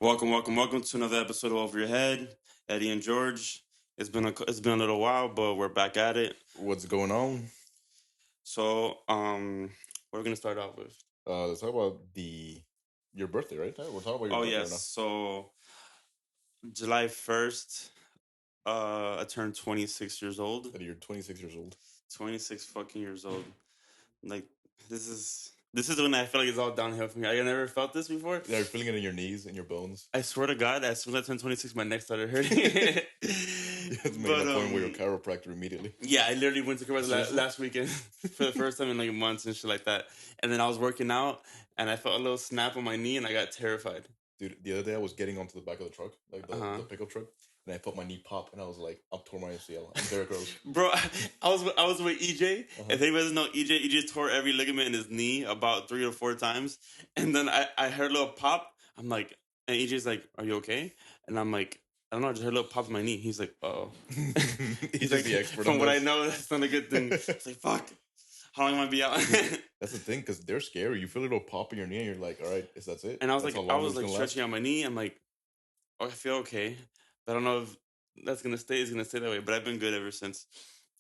Welcome to another episode of Over Your Head. Eddie and George. It's been a little while, but we're back at it. What's going on? So, what are we gonna start off with? Let's talk about the your birthday, right? We're talking about your Oh birthday yes, right now. so July 1st, I turned 26 years old. That you're 26 years old. 26 fucking years old. Like this is when I feel like it's all downhill for me. I never felt this before. Yeah, you're feeling it in your knees and your bones. I swear to God, as soon as I turned 26, my neck started hurting. You have to make an appointment with your chiropractor immediately. Yeah, I literally went to chiropractor Seriously? last weekend for the first time in like months and shit like that. And then I was working out, and I felt a little snap on my knee, and I got terrified. Dude, the other day I was getting onto the back of the truck, like the, Uh-huh. the pickup truck, and I felt my knee pop, and I was like, I'm tore my ACL. I'm Derrick Rose. Bro, I was with EJ. Uh-huh. If anybody doesn't know EJ tore every ligament in his knee about 3 or 4 times. And then I heard a little pop. I'm like, and EJ's like, "Are you okay?" And I'm like, I don't know, I just heard a little pop in my knee. He's like, "Oh." He's like, the expert from on what this. I know, that's not a good thing. It's like, fuck. How long am I gonna be out? That's the thing, because they're scary. You feel a little pop in your knee, and you're like, all right, that's it? And I was That's like, how long this is gonna last? stretching out my knee. I'm like, oh, I feel okay. But I don't know if that's gonna stay. It's gonna stay that way. But I've been good ever since.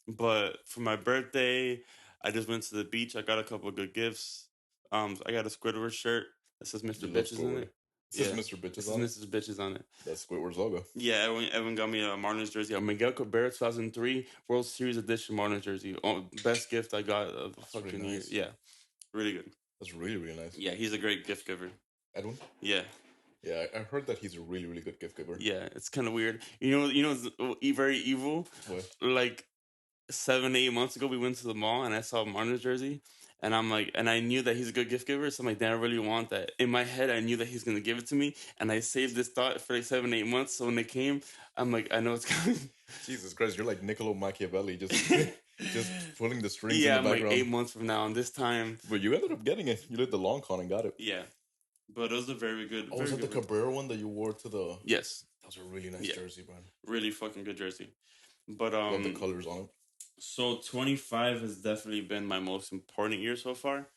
But for my birthday, I just went to the beach. I got a couple of good gifts. I got a Squidward shirt that says Mr. You love Bitches in Squidward. it. It says Yeah. Mr. It Bitches says on it. Mrs. Bitches on it. That's Squidward's logo. Yeah, Evan got me a Marlins jersey, a Miguel Cabrera 2003 World Series Edition Marlins jersey. Oh, best gift I got of the That's really fucking year. nice. Yeah, really good. That's really, really nice. Yeah, he's a great gift giver. Edwin? Yeah, Yeah, I heard that he's a really, really good gift giver. yeah, it's kind of weird. It's very evil. What? Like 7, 8 months ago, we went to the mall and I saw a Marlins jersey, and I'm like, and I knew that he's a good gift giver, so I'm like, damn, I really want that. In my head, I knew that he's gonna give it to me, and I saved this thought for like 7, 8 months. So when it came, I'm like, I know it's coming. Jesus Christ, you're like Niccolo Machiavelli, just pulling the strings Yeah, in I'm the like background. 8 months from now, and this time, But you ended up getting it. You did the long con and got it. yeah. But it was a very good. Oh, Very was that the good Cabrera one that you wore to the? Yes, That was a really nice Yeah. jersey, man. really fucking good jersey. But Love the colors on it. so 25 has definitely been my most important year so far.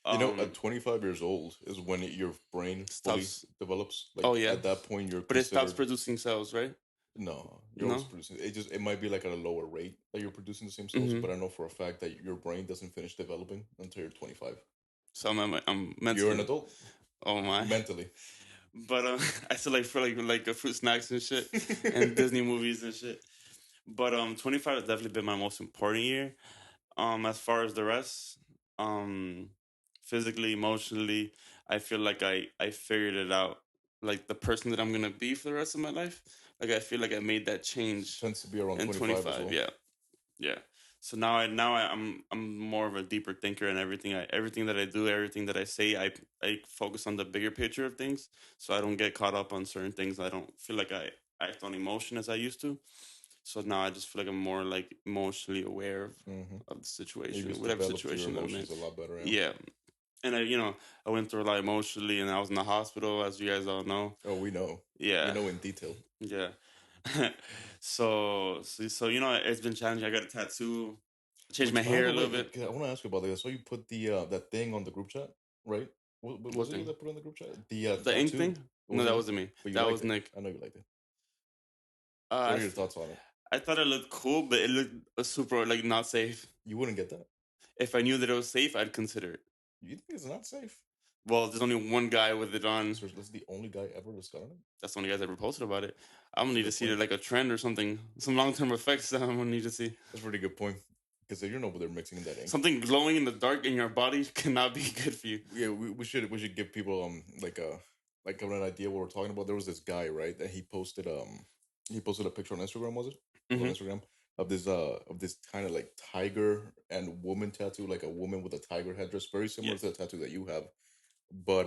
At 25 years old is when your brain fully Stops- develops. Like, Oh, yeah. At that point, you're. But it stops considered- producing cells, right? No, you're always No? producing. It might be like at a lower rate that you're producing the same cells, Mhm. but I know for a fact that your brain doesn't finish developing until you're 25. So I'm mentally. You're an adult Oh my! mentally. But I still like for like fruit snacks and shit, and Disney movies and shit. But 25 has definitely been my most important year. As far as the rest, physically, emotionally, I feel like I figured it out. Like the person that I'm gonna be for the rest of my life. Like I feel like I made that change Tends to be around in 25 as 25. well. Yeah. So I'm more of a deeper thinker, and everything that I do, everything that I say, I focus on the bigger picture of things, so I don't get caught up on certain things. I don't feel like I act on emotion as I used to. So now I just feel like I'm more like emotionally aware Mm-hmm. of the You situation, just whatever developed your situation I'm in. emotions a lot better. Yeah. And I went through a lot emotionally, and I was in the hospital, as you guys all know. Oh, we know. Yeah. We know in detail. Yeah. So it's been challenging. I got a tattoo, changed my Which, by hair the a little way, bit. I want to ask you about this. I saw you put the that thing on the group chat, right? Was it you thing? that put it on the group chat? The ink tattoo? thing? What No, was that it? wasn't me. But you That liked was it. Nick. I know you liked it. Uh, What I, are your thoughts on it? I thought it looked cool, but it looked super like not safe. You wouldn't get that. If I knew that it was safe, I'd consider it. You think it's not safe? Well, there's only one guy with it on. So that's the only guy ever that's gotten it. That's the only guys ever posted about it. I'm gonna need to Good see point. like a trend or something, some long-term effects that I'm gonna need to see. That's a pretty good point. Because you know what they're mixing in that ink. Something glowing in the dark in your body cannot be good for you. Yeah, we should give people like an idea what we're talking about. There was this guy, right, that he posted a picture on Instagram, was it? It was on Mhm. Instagram of this kind of like tiger and woman tattoo, like a woman with a tiger headdress, very similar Yeah. to the tattoo that you have. But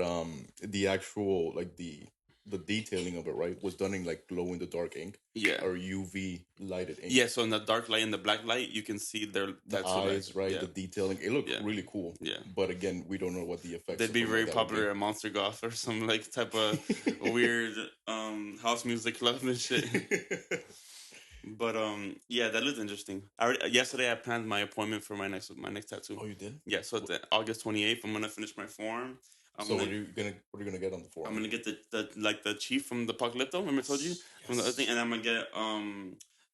the actual like the detailing of it, right, was done in like glow in the dark ink Yeah. or UV lighted ink. Yeah, so in the dark light and the black light, you can see their The tattoo eyes, light. right? Yeah. The detailing. It looked Yeah. really cool. Yeah. But again, we don't know what the effects. They'd be of very that would popular at Monster Golf or some like type of weird house music club and shit. But yeah, that looked interesting. Yesterday I planned my appointment for my next tattoo. Oh, you did? Yeah, so August 28th I'm gonna finish my form. I'm So gonna what are you gonna get on the I'm forearm? gonna get the chief from the Apocalypto. Remember I told you Yes, from the other thing, yes. and I'm gonna get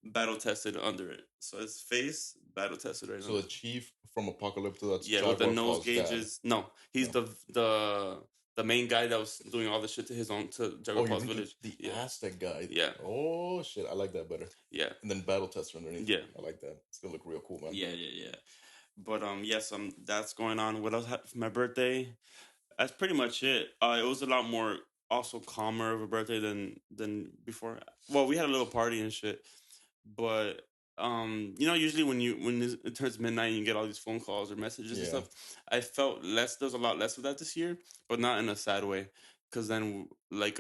battle tested under it. So his face battle tested right now. So the chief from Apocalypto, that's Yeah, with the Jaguar nose Claw's dad. gauges. No, he's No. the main guy that was doing all the shit to his own to Jaguar Oh, you Paul's mean village. the Yeah, Aztec guy? yeah, Oh shit, I like that better. yeah, And then Battle Tester underneath. yeah, I like that. It's gonna look real cool, man. yeah. But yes, that's going on. What else for my birthday? That's pretty much it. It was a lot more also calmer of a birthday than before. Well, we had a little party and shit, but usually when it turns midnight and you get all these phone calls or messages and Yeah, stuff, I felt less. There's a lot less of that this year, but not in a sad way. Because then, like,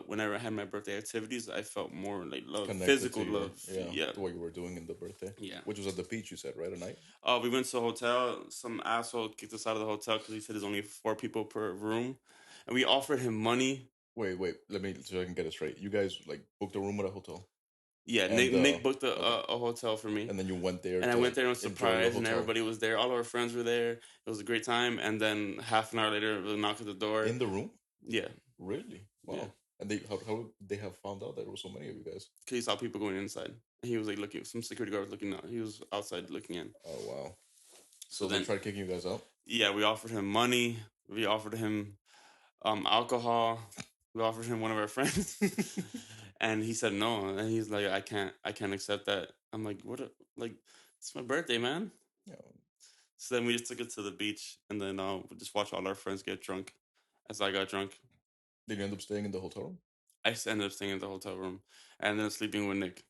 whenever I had my birthday activities, I felt more like love, connected physical to your love. Yeah, to what you were doing in the birthday, yeah. which was at the beach. You said right at night. We went to a hotel. Some asshole kicked us out of the hotel because he said there's only 4 people per room, and we offered him money. Wait. Let me so I can get it straight. You guys like booked a room at a hotel, Yeah, and Nick booked okay, a hotel for me, and then you went there and I to went like there and was enjoy the surprised, and hotel everybody was there. All our friends were there. It was a great time, and then half an hour later, the knock at the door. in the room. Yeah, Really? yeah. Wow. And how would they have found out that there were so many of you guys? Because he saw people going inside. He was like looking. Some security guard was looking out. He was outside looking in. Oh wow. So So they then, tried kicking you guys out. yeah, we offered him money. We offered him alcohol. We offered him one of our friends, and he said no. And he's like, I can't accept that. I'm like, what? Like, it's my birthday, man. Yeah. So then we just took it to the beach, and then we just watched all our friends get drunk. As I got drunk, Did you end up staying in the hotel room? I just ended up staying in the hotel room, and then sleeping with Nick.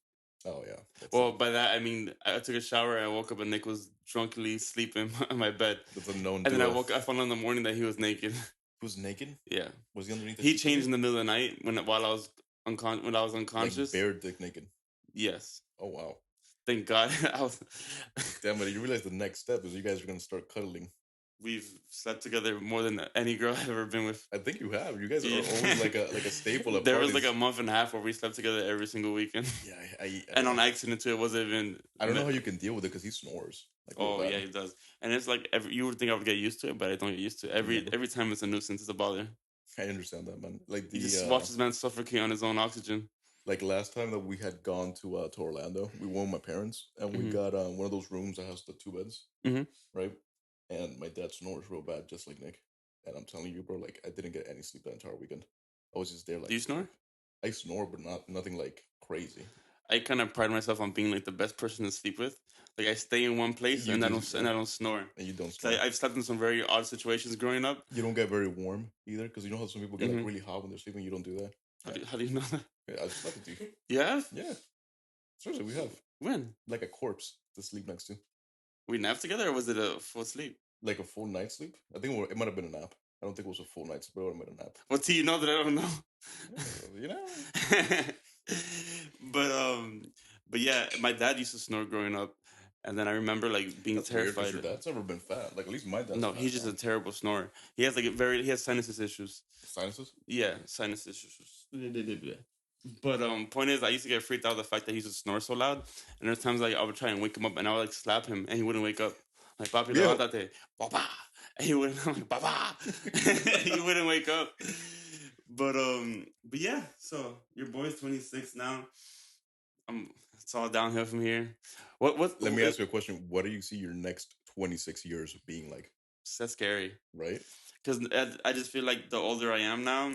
Oh yeah. Well, by that I mean I took a shower. I woke up and Nick was drunkenly sleeping on my bed, That's a known and then duo. I found out in the morning that he was naked. He was naked. Yeah, Was he underneath the he sheets changed in naked? the middle of the night when I was when I was Like unconscious. bare dick naked. Yes, Oh wow. thank God. I was. Damn it! You realize the next step is you guys are gonna start cuddling. We've slept together more than any girl I've ever been with. I think you have. You guys are Yeah. always like a staple at There parties. was like a month and a half where we slept together every single weekend. Yeah, And on accident too. It wasn't even. I don't know how you can deal with it because he snores. Like, real Oh bad. yeah, he does. And it's like you would think I would get used to it, but I don't get used to it. Every time it's a nuisance. It's a bother. I understand that, man. Like You the just watch this man suffocate on his own oxygen. like last time that we had gone to Orlando, we went with my parents and we Mhm. got one of those rooms that has the 2 beds, Mhm. right? And my dad snores real bad, just like Nick. And I'm telling you, bro, like I didn't get any sleep that entire weekend. I was just there, like Do you snore? I snore, but nothing like crazy. I kind of pride myself on being like the best person to sleep with. Like I stay in one place You and I do, don't and I don't snore. And you don't 'Cause snore. I've slept in some very odd situations growing up. You don't get very warm either, because you know how some people get Mhm. like really hot when they're sleeping. You don't do that. How do you know that? Yeah, I just slept with you. You have? Yeah, seriously, we have When? like a corpse to sleep next to, We napped together or was it a full sleep? like a full night's sleep. I think it might have been a nap. I don't think it was a full night's sleep, but it might have been a nap. What do you know that I don't know? You know. but but yeah, my dad used to snore growing up, and then I remember like being That's weird because terrified. your dad's never been fat. Like at least my dad's No, fat, he's just man. a terrible snorer. He has he has sinus issues. Sinuses. Yeah, sinus issues. But point is, I used to get freaked out the fact that he used to snore so loud, and there's times like I would try and wake him up, and I would like slap him, and he wouldn't wake up. Like papi, Yeah. levántate, papá, and he wouldn't. I'm like papá, he wouldn't wake up. But yeah. So your boy's 26 now. It's all downhill from here. What? Let me ask you a question. What do you see your next 26 years being like? That's scary. Right. Because I just feel like the older I am now,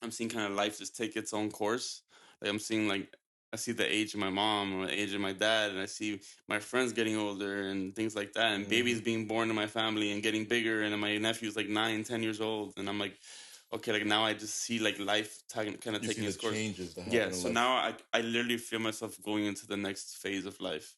I'm seeing kind of life just take its own course. Like I'm seeing like I see the age of my mom or the age of my dad, and I see my friends getting older and things like that, and babies being born in my family and getting bigger, and my nephew's like 9, 10 years old, and I'm like, okay, like now I just see like life kind of You taking see its the course. changes that happen Yeah, in so life. now I literally feel myself going into the next phase of life,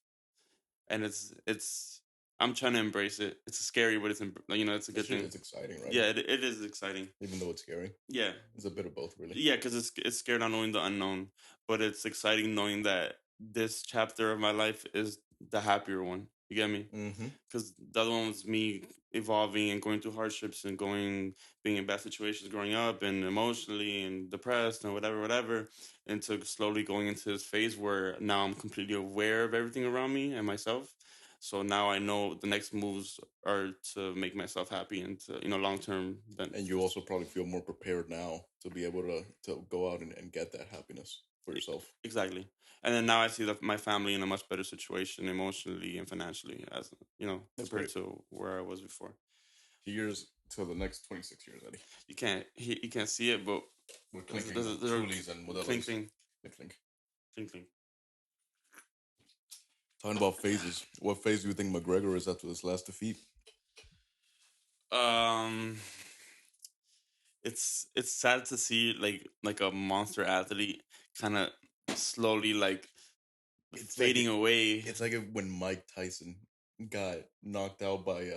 and it's I'm trying to embrace it. It's scary, but it's it's a good thing. It's exciting, right? Yeah, it is exciting. Even though it's scary. Yeah, It's a bit of both, really. yeah, because it's scared not knowing the unknown, but it's exciting knowing that this chapter of my life is the happier one. You get me? Mm-hmm. Because the other one was me evolving and going through hardships and being in bad situations growing up and emotionally and depressed and whatever, into slowly going into this phase where now I'm completely aware of everything around me and myself. So now I know the next moves are to make myself happy and to, long term. Then And you also probably feel more prepared now to be able to go out and get that happiness for yourself. exactly. And then now I see that my family in a much better situation emotionally and financially, as That's compared great. to where I was before. Here's to the next 26 years, Eddie. You can't see it, but We're there's, clinking there's, there's Trulies and a clink Modelo's. clink Clink. clink clink. Talking about phases, what phase do you think McGregor is after this last defeat? Um, it's sad to see like a monster athlete kind of slowly like It's fading like away. It's like when Mike Tyson got knocked out by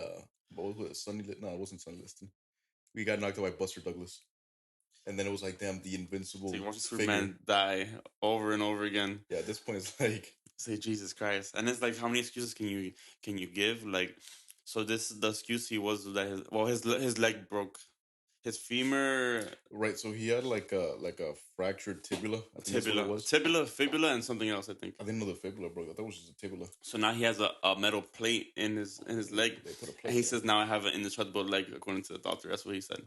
what was it, Sonny? No, it wasn't Sonny Liston. We got knocked out by Buster Douglas, and then it was like, damn, the invincible So you watch figure. Superman die over and over again. Yeah, at this point, it's like, Say Jesus Christ, and it's like, how many excuses can you give? Like, so the excuse he was that his leg broke, his femur, right. So he had like a fractured tibula. I think that's what it was. tibula, fibula, and something else. I think. I didn't know the fibula broke. I thought it was just a tibula. So now he has a metal plate in his leg, They put a plate and he there. says now I have an indestructible leg, according to the doctor. That's what he said.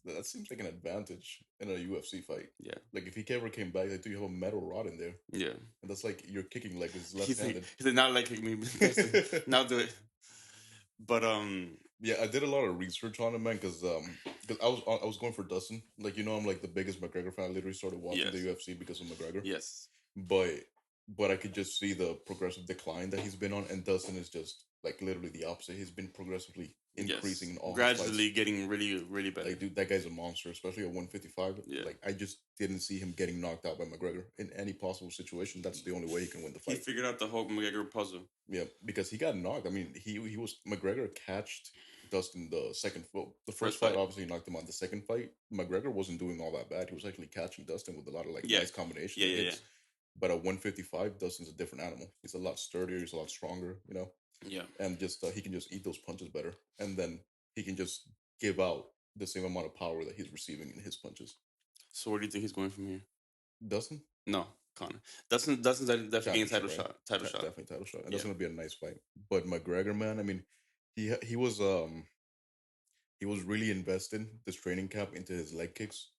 That seems like an advantage in a UFC fight. Yeah. Like if he ever came back, like, do you have a metal rod in there? Yeah. And that's like your kicking leg is He left-handed. said now leg kick me. Now do it. But yeah, I did a lot of research on it, man, because I was going for Dustin. Like, I'm like the biggest McGregor fan. I literally started watching the UFC because of McGregor. Yes. But I could just see the progressive decline that he's been on, and Dustin is just like literally the opposite. He's been progressively increasing in all gradually his getting really, really better. Like, dude, that guy's a monster, especially at 155. Yeah. Like, I just didn't see him getting knocked out by McGregor in any possible situation. That's the only way he can win the fight. He figured out the whole McGregor puzzle. Yeah, because he got knocked. I mean, he was McGregor catched Dustin the second. Well, the first fight obviously knocked him out. The second fight, McGregor wasn't doing all that bad. He was actually catching Dustin with a lot of nice combinations. Yeah. But at 155, Dustin's a different animal. He's a lot sturdier. He's a lot stronger. Yeah. And just he can just eat those punches better, and then he can just give out the same amount of power that he's receiving in his punches. So where do you think he's going from here? Dustin? No, Conor. Dustin's definitely getting title shot. Definitely title shot. And that's gonna be a nice fight. But McGregor, man, I mean, he was really invested this training camp into his leg kicks,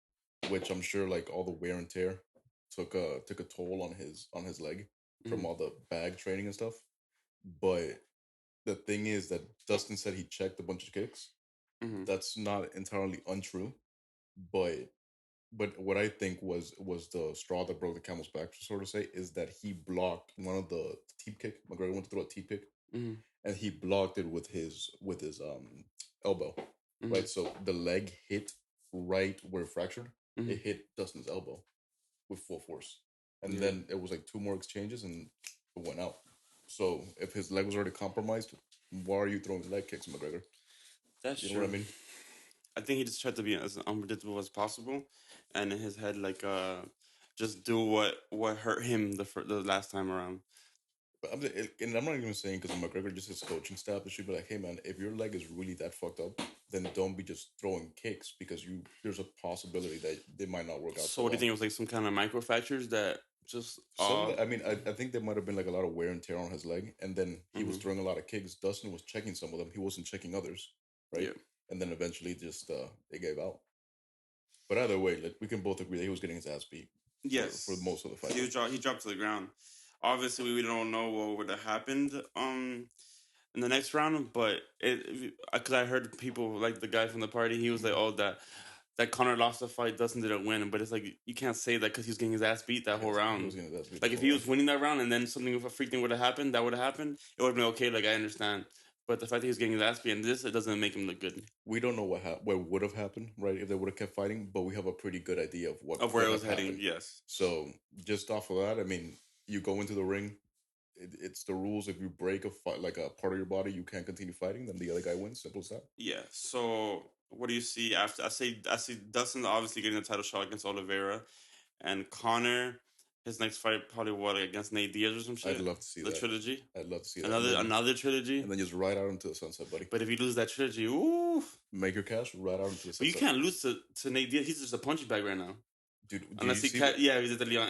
which I'm sure like all the wear and tear took a toll on his leg from all the bag training and stuff. But the thing is that Dustin said he checked a bunch of kicks. That's not entirely untrue, but what I think was the straw that broke the camel's back, so to say, is that he blocked one of the teep kick. McGregor went to throw a teep kick, and he blocked it with his elbow. Right, so the leg hit right where it fractured. It hit Dustin's elbow with full force, and then it was like two more exchanges, and it went out. So if his leg was already compromised, why are you throwing leg kicks, McGregor? That's You know what I mean? I think he just tried to be as unpredictable as possible, and in his head, like just do what hurt him the last time around. But I'm not even saying because McGregor, just his coaching staff, they should be like, hey man, if your leg is really that fucked up, then don't be just throwing kicks because there's a possibility that they might not work out. So what do you think it was, like some kind of microfractures that just? I mean, I think there might have been like a lot of wear and tear on his leg, and then he was throwing a lot of kicks. Dustin was checking some of them. He wasn't checking others, right? Yeah. And then eventually, just they gave out. But either way, like we can both agree that he was getting his ass beat. Yes. For most of the fight. He dropped to the ground. Obviously, we don't know what would have happened in the next round, but because I heard people like the guy from the party, he was like, "Oh, that Conor lost the fight, Dustin didn't win," but it's like you can't say that because he was getting his ass beat that whole round. Like if he was winning that round and then something with a freak thing would have happened, that would have happened. It would have been okay. Like I understand. But the fact that he's getting his ass beat in this, it doesn't make him look good. We don't know what would have happened, right, if they would have kept fighting, but we have a pretty good idea of where it was heading. Yes. So just off of that, I mean, you go into the ring. It's the rules. If you break a fight, like a part of your body, you can't continue fighting. Then the other guy wins. Simple as that. Yeah. So what do you see after? I see Dustin obviously getting the title shot against Oliveira, and Conor. His next fight probably against Nate Diaz or some shit. I'd love to see the trilogy. I'd love to see another trilogy, and then just ride out into the sunset, buddy. But if you lose that trilogy, ooh, make your cash, ride out into the sunset. But you can't lose to Nate Diaz. He's just a punching bag right now. Dude, unless he he did the Leon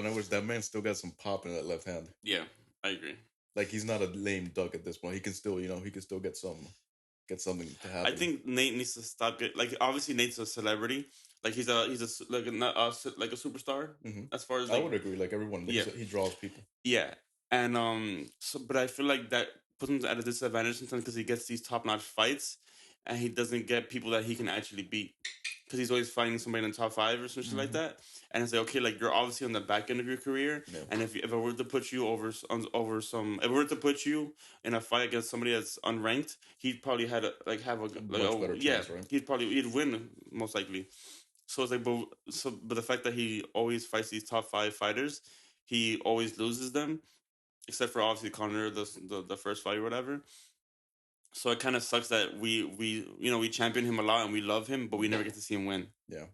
Edwards. That man still got some pop in that left hand. Yeah, I agree. Like he's not a lame duck at this point. He can still, he can still get something to I happen. think Nate needs to stop get like obviously Nate's a celebrity, like like like a superstar Hmm. as far as I like would agree. Like everyone, yeah he draws people. yeah and so but I feel like that puts him at a disadvantage sometimes because he gets these top notch fights and he doesn't get people that he can actually beat because he's always fighting somebody in the top five or something like Hmm. that. And it's like, okay, like you're obviously on the back end of your career, Yeah, and if I were to put you over some, if I were to put you in a fight against somebody that's unranked, he'd probably had a, like have a a like much oh better yeah, chance, right? he'd win most likely. So it's like, but the fact that he always fights these top five fighters, he always loses them, except for obviously Connor the first fight or whatever. So it kind of sucks that we champion him a lot and we love him, but we never get to see him win. Yeah,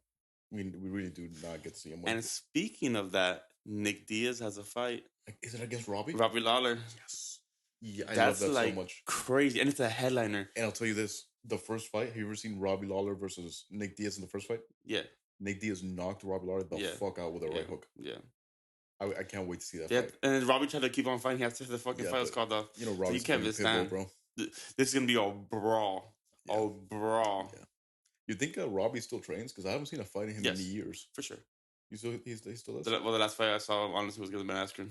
we really do not get to see him win. And speaking of that, Nick Diaz has a fight. Like, is it against Robbie? Robbie Lawler. Yes. Yeah, I love That's that so like much. crazy, and it's a headliner. And I'll tell you this: the first fight. Have you ever seen Robbie Lawler versus Nick Diaz in the first fight? Yeah, Nick Diaz knocked Robbie Lawler the yeah, fuck out with a yeah, right hook. yeah. I can't wait to see that Yeah, fight. and then Robbie tried to keep on fighting after the fucking Yeah, fight was but called off. So you Robbie's a can't fucking miss pit bull, that. bro. This is gonna be a brawl. Yeah, A brawl. yeah. You think Robbie still trains? Because I haven't seen a fight of him in Yes, years. for sure. He still does. The last fight I saw, honestly, was against Ben Askren.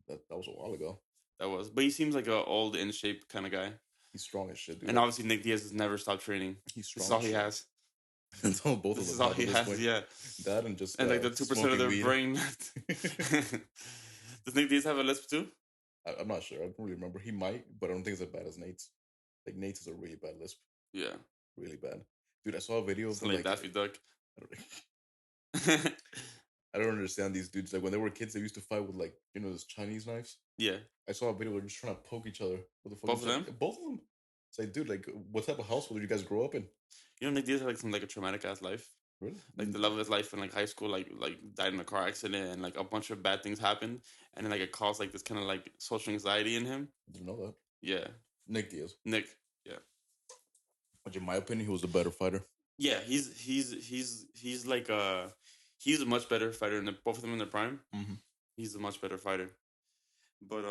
That was a while ago. That was, but he seems like a old in shape kind of guy. He's strong as shit, dude. And obviously, Nick Diaz has never stopped training. He's strong. This is all as he shit. has. That's all both This of is them all have he at this has. point. Yeah, That and just and like the 2% of their weed. brain. Does Nick Diaz have a lisp too? I'm not sure. I don't really remember. He might, but I don't think it's as bad as Nate's. Like Nate's is a really bad lisp. Yeah, Really bad. Dude, I saw a video of it's them like Daffy Duck. I don't understand these dudes. Like when they were kids, they used to fight with like those Chinese knives. Yeah, I saw a video where they're just trying to poke each other. What the fuck? both of them. Both of them. It's like, dude, like what type of household did you guys grow up in? You know, Nick Diaz had like a traumatic ass life. Really? Like the love of his life in like high school, like died in a car accident, and like a bunch of bad things happened, and then like it caused like this kind of like social anxiety in him. Didn't know that. Yeah, Nick Diaz. Nick. Yeah, But in my opinion, he was the better fighter. yeah. He's like he's a much better fighter than both of them in their prime. Mm-hmm. He's a much better fighter. But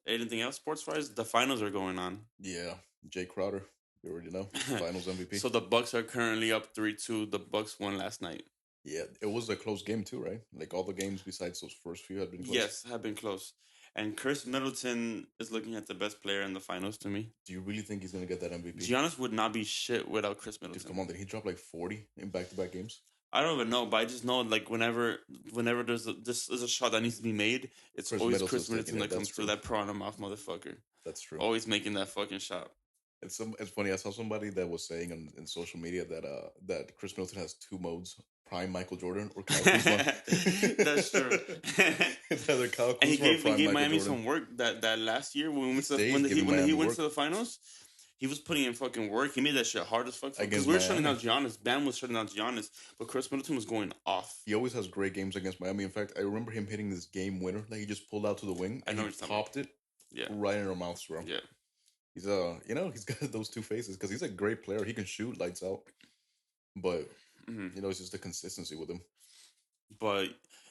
anything else sports wise? The finals are going on. Yeah, Jay Crowder. You already know. Finals MVP. So the Bucks are currently up 3-2. The Bucks won last night. Yeah, it was a close game too, right? Like all the games besides those first few had been close. Yes, have been close. And Chris Middleton is looking at the best player in the finals to me. Do you really think he's gonna get that MVP? Giannis would not be shit without Chris Middleton. Dude, come on, did he drop like 40 in back-to-back games? I don't even know, but I just know like whenever there's a shot that needs to be made, it's Chris always Middleton's Chris Middleton taking it, that comes that's through true. that prawn mouth motherfucker. That's true. Always making that fucking shot. It's funny. I saw somebody that was saying in social media that that Chris Middleton has two modes: prime Michael Jordan or Kyle Kuzma. That's true. It's either Kyle Kuzma And he or gave prime Miami Michael Jordan. some work that last year when we went to stays when giving he Miami went work. to the finals. He was putting in fucking work. He made that shit hard as fuck. Because Against we were shutting down Miami. Giannis. Bam was shutting down Giannis. But Chris Middleton was going off. He always has great games against Miami. In fact, I remember him hitting this game winner. Like he just pulled out to the wing I and know he what you're talking popped it Yeah. right in her mouth, bro. Yeah. He's he's got those two faces because he's a great player. He can shoot lights out, but it's just the consistency with him. But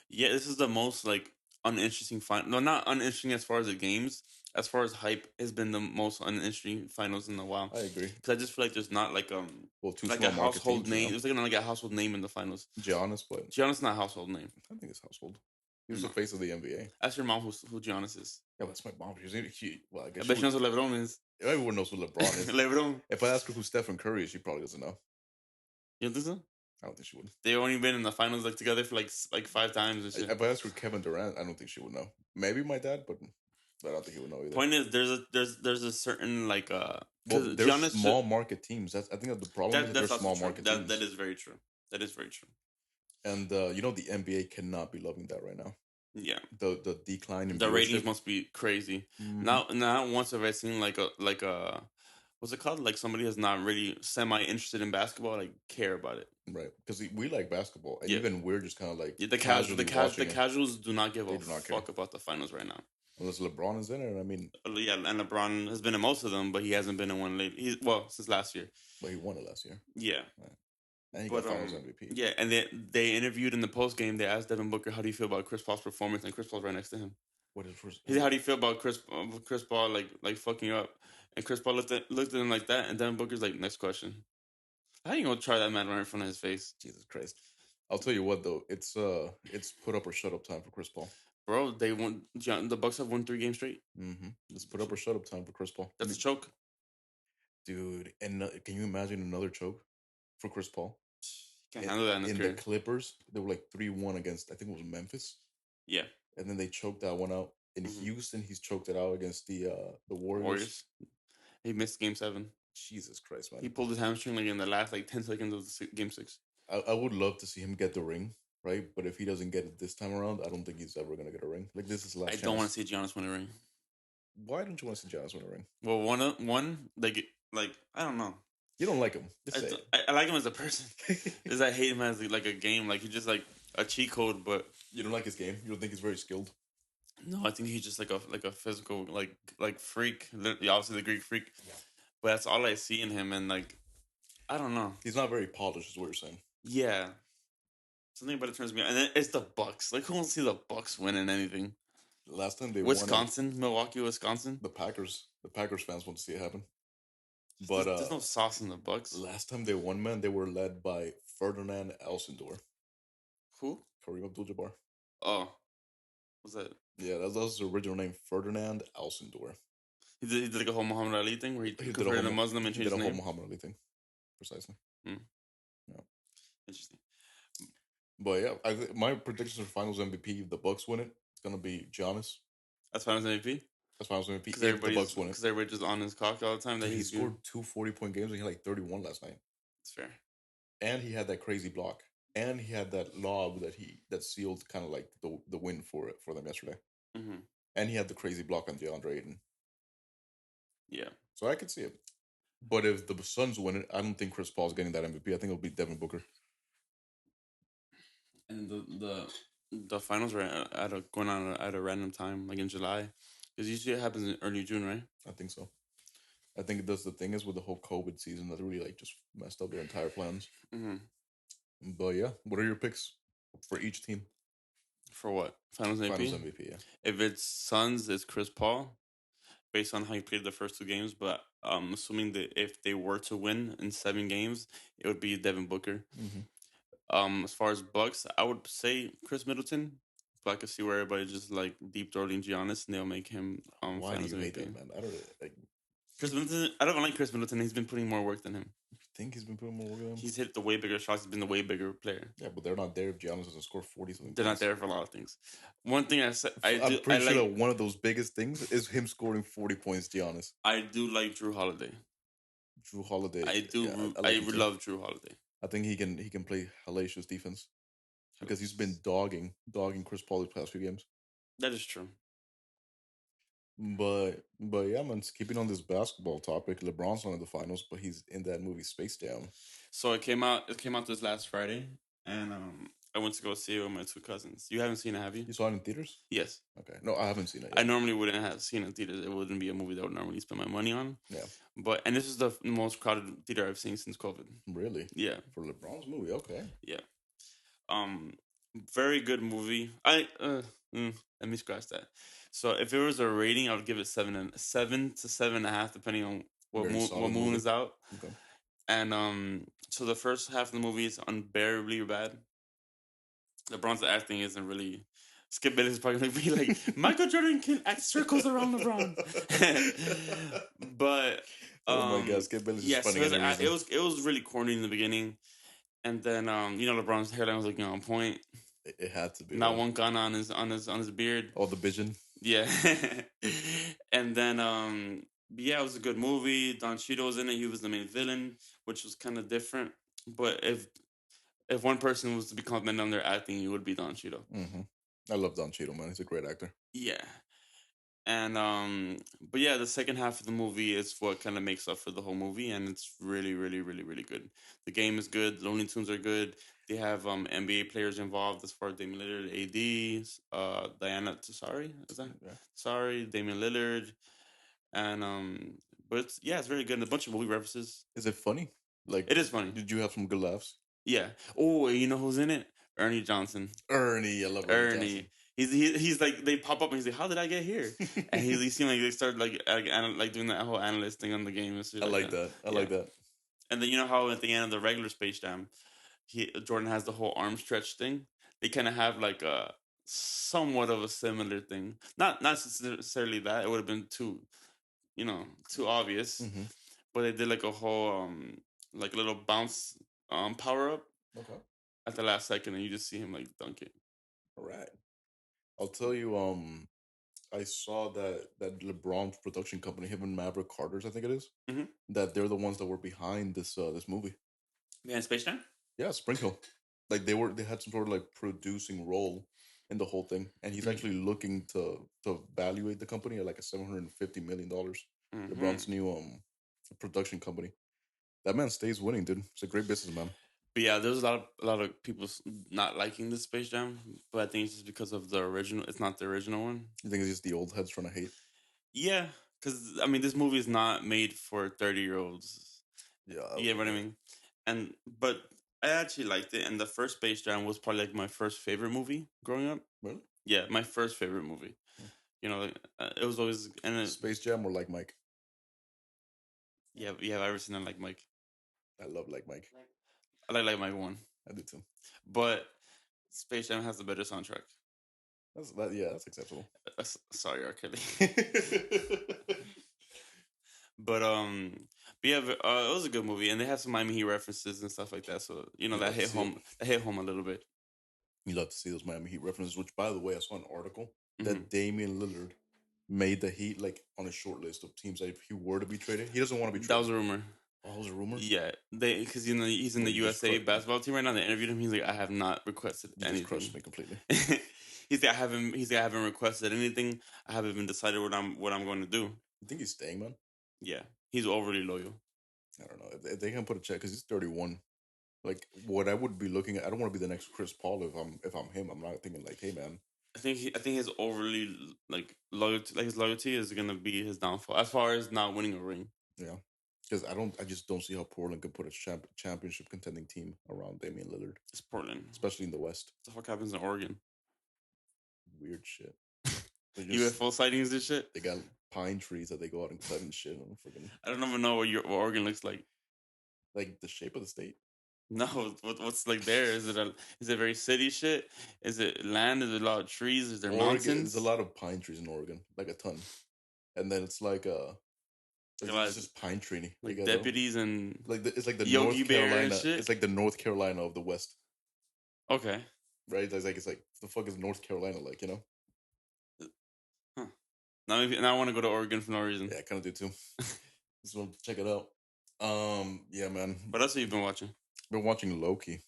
yeah, this is the most like uninteresting final. No, not uninteresting as far as the games. As far as hype, has been the most uninteresting finals in a while. I agree. Because I just feel like there's not like two like small a market household teams, name. It's like a household name in the finals. Giannis, but Giannis not a household name. I think it's household. He was the face of the NBA. Ask your mom who Giannis is. Yeah, that's my mom. Well, I guess I bet she knows what LeBron is. Everyone knows what LeBron is. LeBron. If I ask her who Stephen Curry is, she probably doesn't know. You don't think so? I don't think she would. They've only been in the finals like together for like 5 times and shit. If I ask her Kevin Durant, I don't think she would know. Maybe my dad, but I don't think he would know either. Point is, there's a certain like well, there's Giannis small market teams. I think that the problem is there's small true. market teams. That is very true. That is very true. And the NBA cannot be loving that right now. Yeah. The decline in the viewership. ratings must be crazy. Mhm. Now once have I seen like a what's it called? Like somebody who's not really semi interested in basketball, like care about it. Right, because we like basketball, and Yeah. even we're just kind of like The casually watching it. casuals do not give They a do not care. fuck about the finals right now. Unless LeBron is in it, I mean, Yeah, and LeBron has been in most of them, but he hasn't been in one lately. Since last year. but he won it last year, Yeah. and he But, got Finals MVP. Yeah, and they interviewed in the post game. They asked Devin Booker, "How do you feel about Chris Paul's performance?" And Chris Paul's right next to him. What is first? He said, "How do you feel about Chris Paul like fucking you up?" And Chris Paul looked at him like that, and then Booker's like, "Next question." How you gonna try that man right in front of his face, Jesus Christ! I'll tell you what though, it's put up or shut up time for Chris Paul. bro? They won. The Bucks have won 3 games straight. It's put up or shut up time for Chris Paul. That's a choke, dude. And can you imagine another choke for Chris Paul? Can't handle that in his In career. the Clippers, they were like 3-1 against, I think it was Memphis. Yeah, And then they choked that one out. In Houston, he's choked it out against the Warriors. He missed Game 7. Jesus Christ, man! He pulled his hamstring like in the last 10 seconds of Game 6. I would love to see him get the ring, right? But if he doesn't get it this time around, I don't think he's ever gonna get a ring. Like, this is the last I chance. don't want to see Giannis win a ring. Why don't you want to see Giannis win a ring? Well, one like I don't know. You don't like him. Just say it. I like him as a person. Because I hate him as like a game. Like he's just like a cheat code. But You don't like his game. You don't think he's very skilled. no, I think he's just like a physical like freak. Obviously the Greek freak. But that's all I see in him. And like I don't know. He's not very polished, is what you're saying. Yeah. Something about it turns me on. And then it's the Bucks. Like who wants to see the Bucks winning anything? Last time they Wisconsin, Milwaukee, Wisconsin. The Packers fans want to see it happen. But there's no sauce in the Bucks. Last time they won, man, they were led by Ferdinand Alcindor. Who? Kareem Abdul-Jabbar. Oh, what's that? Yeah, that was his original name, Ferdinand Alcindor. He did like a whole Muhammad Ali thing where he converted a Muslim and changed his name. He did a whole Muhammad Ali thing, precisely. Yeah. Interesting. But yeah, my predictions for Finals MVP, if the Bucks win it, it's gonna be Giannis. That's Finals MVP. That's Finals MVP. If the Bucks win it, because everybody's just on his cock all the time. That he scored 2 40-point games and he had like 31 last night. That's fair. And he had that crazy block, and he had that lob that sealed kind of like the win for them yesterday. And he had the crazy block on DeAndre Ayton. Yeah. So I could see it. But if the Suns win it, I don't think Chris Paul's getting that MVP. I think it'll be Devin Booker. And the finals are going on at a random time, like in July, because usually it happens in early June, right? I think so. I think that's the thing is with the whole COVID season that really like just messed up their entire plans. But yeah, what are your picks for each team? For what? Finals MVP? Finals MVP, yeah. If it's Suns, it's Chris Paul, based on how he played the first 2 games. But assuming that if they were to win in 7 games, it would be Devin Booker. As far as Bucks, I would say Chris Middleton. But I could see where everybody just like deep throating Giannis and they'll make him Why do you hate that, man? I don't like Chris Middleton. I don't like Chris Middleton. He's been putting more work than him. You think he's been putting more work than him? He's hit the way bigger shots. He's been the way bigger player. Yeah, but they're not there if Giannis doesn't score 40 something. They're not there for a lot of things. One thing I said, I'm pretty sure that one of those biggest things is him scoring 40 points. Giannis. I do like Drew Holiday. Drew Holiday. I do. Yeah, I love Drew Holiday. I think he can play hellacious defense because he's been dogging Chris Paul the past few games. That is true. But yeah, man. Keeping on this basketball topic, LeBron's not in the finals, but he's in that movie Space Jam. So it came out. It came out this last Friday, and I went to go see it with my 2 cousins. You haven't seen it, have you? You saw it in theaters? Yes. Okay. No, I haven't seen it yet. I normally wouldn't have seen it in theaters. It wouldn't be a movie that I would normally spend my money on. Yeah. And this is the most crowded theater I've seen since COVID. Really? Yeah. For LeBron's movie, okay. Yeah. Very good movie. Let me scratch that. So if it was a rating, I would give it 7 to 7.5, depending on what moon is out. Okay. And so the first half of the movie is unbearably bad. LeBron's acting isn't really. Skip Bayless is probably going to be like, Michael Jordan can act circles around LeBron. But oh my God, Skip Bayless is funny. It was really corny in the beginning, and then LeBron's hairline was like on point. It had to be. Not one gun on his beard. Oh, the vision. Yeah. And then it was a good movie. Don Cheadle was in it. He was the main villain, which was kind of different. But if one person was to be complimented on their acting, it would be Don Cheadle. I love Don Cheadle, man. He's a great actor. Yeah. And but yeah, the second half of the movie is what kind of makes up for the whole movie, and it's really, really, really, really good. The game is good. Looney Tunes are good. They have NBA players involved as far as Damian Lillard, AD, Diana Tassari, is that? Yeah. Sorry, Damian Lillard, and but it's very good. And a bunch of movie references. Is it funny? Like, it is funny. Did you have some good laughs? Yeah. Oh, you know who's in it? Ernie Johnson. Ernie, I love Ernie. He's like they pop up and he's like, how did I get here? And he seemed like they started like doing that whole analyst thing on the game and shit I like like that. that. I like that. And then you know how at the end of the regular Space Jam, Jordan has the whole arm stretch thing. They kind of have like a somewhat of a similar thing. Not necessarily that it would have been too obvious, Mm-hmm. but they did like a whole like little bounce power up Okay. at the last second, and you just see him like dunk it. All right. I'll tell you. I saw that LeBron's production company, him and Maverick Carter's, I think it is, Mhm. that they're the ones that were behind this movie. Behind Space Jam? Yeah, Sprinkle. Like they had some sort of like producing role in the whole thing, and he's Mhm. actually looking to evaluate the company at like a $750 million. Mhm. LeBron's new production company. That man stays winning, dude. He's a great businessman. But yeah, there's a lot of people not liking the Space Jam, but I think it's just because of the original. It's not the original one. You think it's just the old heads trying to hate? Yeah, because I mean, this movie is not made for 30-year-olds. Yeah, You get what I mean? But I actually liked it, and the first Space Jam was probably like my first favorite movie growing up. Really? Yeah, my first favorite movie. You know, it was always Space Jam or Like Mike? yeah. I've ever seen it like Mike. I love Like Mike. I like Mike one, I do too. but Space Jam has the better soundtrack. That's acceptable. Sorry, R. Kelly. But yeah, it was a good movie, and they had some Miami Heat references and stuff like that. So you know that hit home. That hit home a little bit. You love to see those Miami Heat references. Which, by the way, I saw an article that Damian Lillard made the Heat like on a short list of teams that if he were to be traded, he doesn't want to be traded. That was a rumor. Oh, it was a rumor. Yeah, because he's in the USA basketball team right now. They interviewed him. He's like, I have not requested anything. Just crushed me completely. He's like, I haven't requested anything. I haven't even decided what I'm going to do. You think he's staying, man? Yeah, he's overly loyal. I don't know if they can put a check because he's 31. Like what I would be looking at, I don't want to be the next Chris Paul if I'm him. I'm not thinking like, hey man. I think his overly his loyalty is gonna be his downfall as far as not winning a ring. Yeah, because I just don't see how Portland could put a championship contending team around Damian Lillard. It's Portland, especially in the West. What the fuck happens in Oregon? Weird shit. UFO sightings and shit. They got pine trees that they go out and cut and shit. I don't even know what Oregon looks like. Like the shape of the state. No, what's like there? Is it very city shit? Is it land? Is it a lot of trees? Is there mountains? There's a lot of pine trees in Oregon, like a ton. And then it's like it's just pine tree. Like deputies and like it's like the Yogi North Bear Carolina. And shit? It's like the North Carolina of the West. Okay. Right? It's like the fuck is North Carolina like, you know? Huh. Now I want to go to Oregon for no reason. Yeah, I kind of do too. Just want to check it out. Yeah, man. What else have you been watching? Been watching Loki.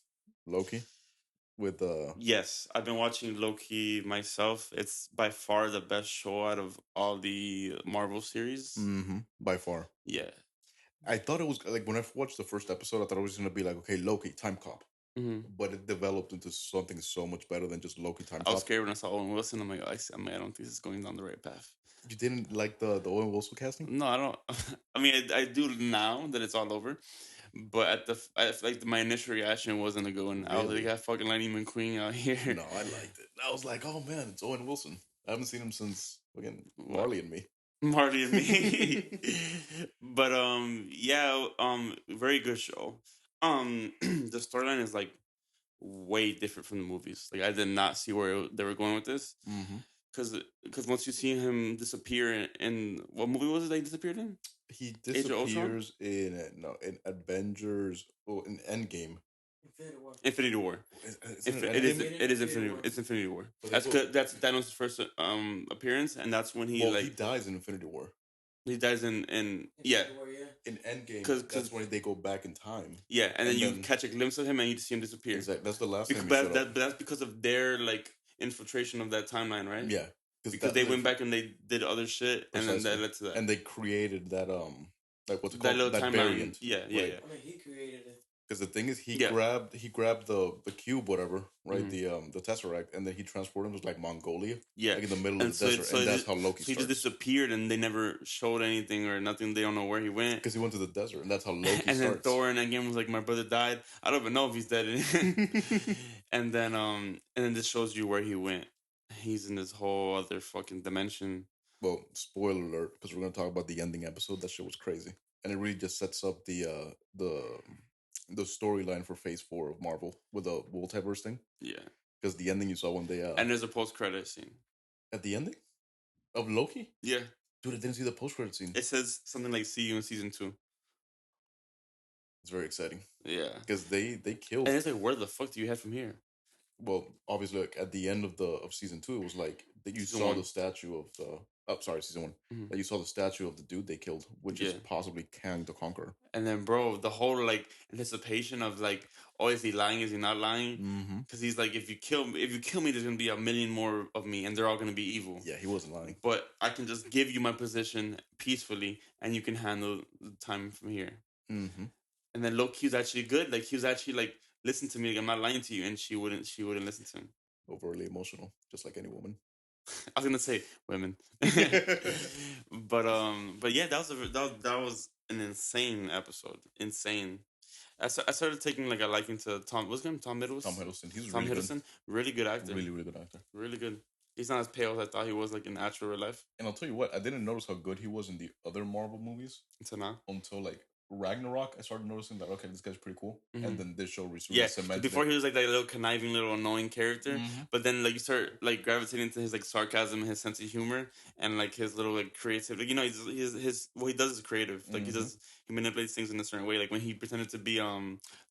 With Yes, I've been watching Loki myself. It's by far the best show out of all the Marvel series. Mm-hmm. By far. Yeah. I thought it was like when I watched the first episode, I thought it was gonna be like, okay, Loki, time cop. Mm-hmm. But it developed into something so much better than just Loki time cop. I was scared when I saw Owen Wilson. I'm like, I don't think this is going down the right path. You didn't like the Owen Wilson casting? No, I don't. I mean, I do now that it's all over. But my initial reaction wasn't a good one. Really? I was like, "I fucking Lightning McQueen out here." No, I liked it. I was like, "Oh man, it's Owen Wilson." I haven't seen him since fucking Marley and Me. Marley and Me. But yeah, very good show. The storyline is like way different from the movies. Like I did not see where they were going with this. Because once you see him disappear in what movie was it that he disappeared in? He disappears in Avengers in Endgame. Infinity War. It is Infinity War. It's Infinity War. That's Thanos' first appearance, and that's when he dies in Infinity War. He dies in In Endgame, that's when they go back in time. Yeah, and then you catch a glimpse of him, and you see him disappear. Exactly. That's the last time. That's because of their like infiltration of that timeline, right? Yeah. Because they went back and they did other shit, precisely. And then that led to that. And they created that like what's it called? That little timeline. Variant. Yeah. I mean, he created it. Because the thing is, he grabbed the cube, whatever, right? The Tesseract, and then he transported him to like Mongolia, like in the middle of the desert, and that's how Loki. He just disappeared, and they never showed anything or nothing. They don't know where he went because he went to the desert, and that's how Loki. And then Thor in Endgame was like, "My brother died. I don't even know if he's dead." And then this shows you where he went. He's in this whole other fucking dimension. Well, spoiler alert, because we're gonna talk about the ending episode. That shit was crazy, and it really just sets up the storyline for Phase 4 of Marvel with the multiverse thing. Yeah, Because the ending you saw when they and there's a post credit scene. at the ending of Loki, Yeah, dude, I didn't see the post credit scene. it says something like "See you in season 2." It's very exciting Yeah, because they killed. and it's like, where the fuck do you head from here? Well, obviously, like at the end of season 2, it was like that you Season saw 1. the statue of sorry, season 1. Mhm. That you saw the statue of the dude they killed, which is Yeah. possibly Kang the Conqueror. And then, bro, the whole like anticipation of like, oh, is he lying? Is he not lying? Mm-hmm. Because he's like, if you kill me, there's gonna be a million more of me, and they're all gonna be evil. Yeah, he wasn't lying. But I can just give you my position peacefully, and you can handle the time from here. Mm-hmm. And then Loki was actually good. Like he was actually like, listen to me. Like, I'm not lying to you, and she wouldn't listen to him. Overly emotional, just like any woman. I was gonna say women, but yeah, that was an insane episode. Insane. I started taking like a liking to Tom. What's his name? Tom Hiddleston. Tom Hiddleston. He's Tom really Hiddleston. good. Really good actor. Really, really good actor. Really good. He's not as pale as I thought he was like in actual real life. And I'll tell you what, I didn't notice how good he was in the other Marvel movies Until now. until like Ragnarok. I started noticing that okay, this guy's pretty cool. Mhm. And then this show Yeah, cemented before it. he was like that little conniving, little annoying character, Mhm. but then like you start like gravitating to his like sarcasm, his sense of humor, and like his little like creative. Like, you know, his what he does is creative. Like he manipulates things in a certain way. Like when he pretended to be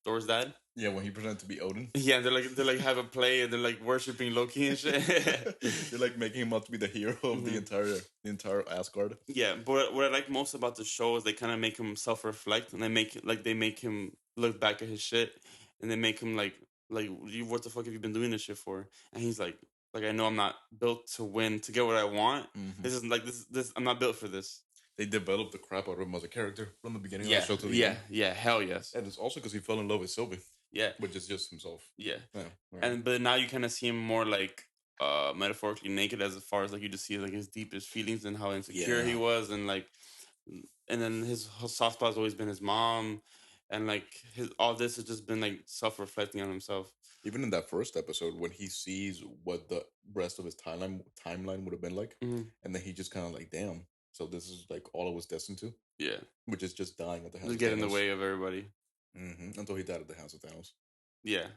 Thor's dad. Yeah, when he pretended to be Odin. Yeah, they're like have a play and they're like worshiping Loki and shit. They're like making him out to be the hero of the entire Asgard. Yeah, but what I like most about the show is they kind of make him self-reflect, and they make him look back at his shit, and they make him like what the fuck have you been doing this shit for? And he's like I know I'm not built to win to get what I want. This is like this I'm not built for this. They developed the crap out of him as a character from the beginning of the show to the end. Yeah, hell yes. And it's also because he fell in love with Sylvie. Yeah, which is just himself. Yeah, yeah. And but now you kind of see him more like metaphorically naked, as far as like you just see like his deepest feelings and how insecure he was, and like, and then his soft spot has always been his mom, and like all this has just been like self-reflecting on himself. Even in that first episode, when he sees what the rest of his timeline would have been like, and then he just kind of like, damn, so this is like all I was destined to. Yeah, which is just dying at the hands. Just get in the way of everybody. Until he died at the hands of Thanos. Yeah,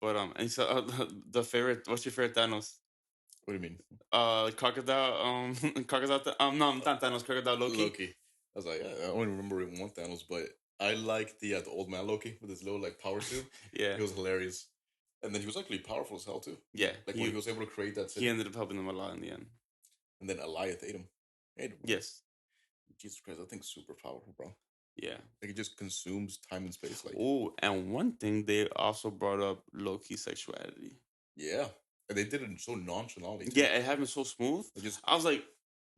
but and so the favorite. What's your favorite Thanos? What do you mean? Crocodile. Crocodile. No, not Thanos. Crocodile Loki. I was like, I only remember one Thanos, but I like the old man Loki with his little like power suit. Yeah, he was hilarious, and then he was actually powerful as hell too. Yeah, like when he was able to create that. He ended up helping them a lot in the end. And then Alioth ate him. Yes. Jesus Christ, I think super powerful, bro. Yeah. Like it just consumes time and space. Like, oh, and one thing they also brought up Loki's sexuality. Yeah. And they did it so nonchalantly. Yeah, it happened so smooth. I was like,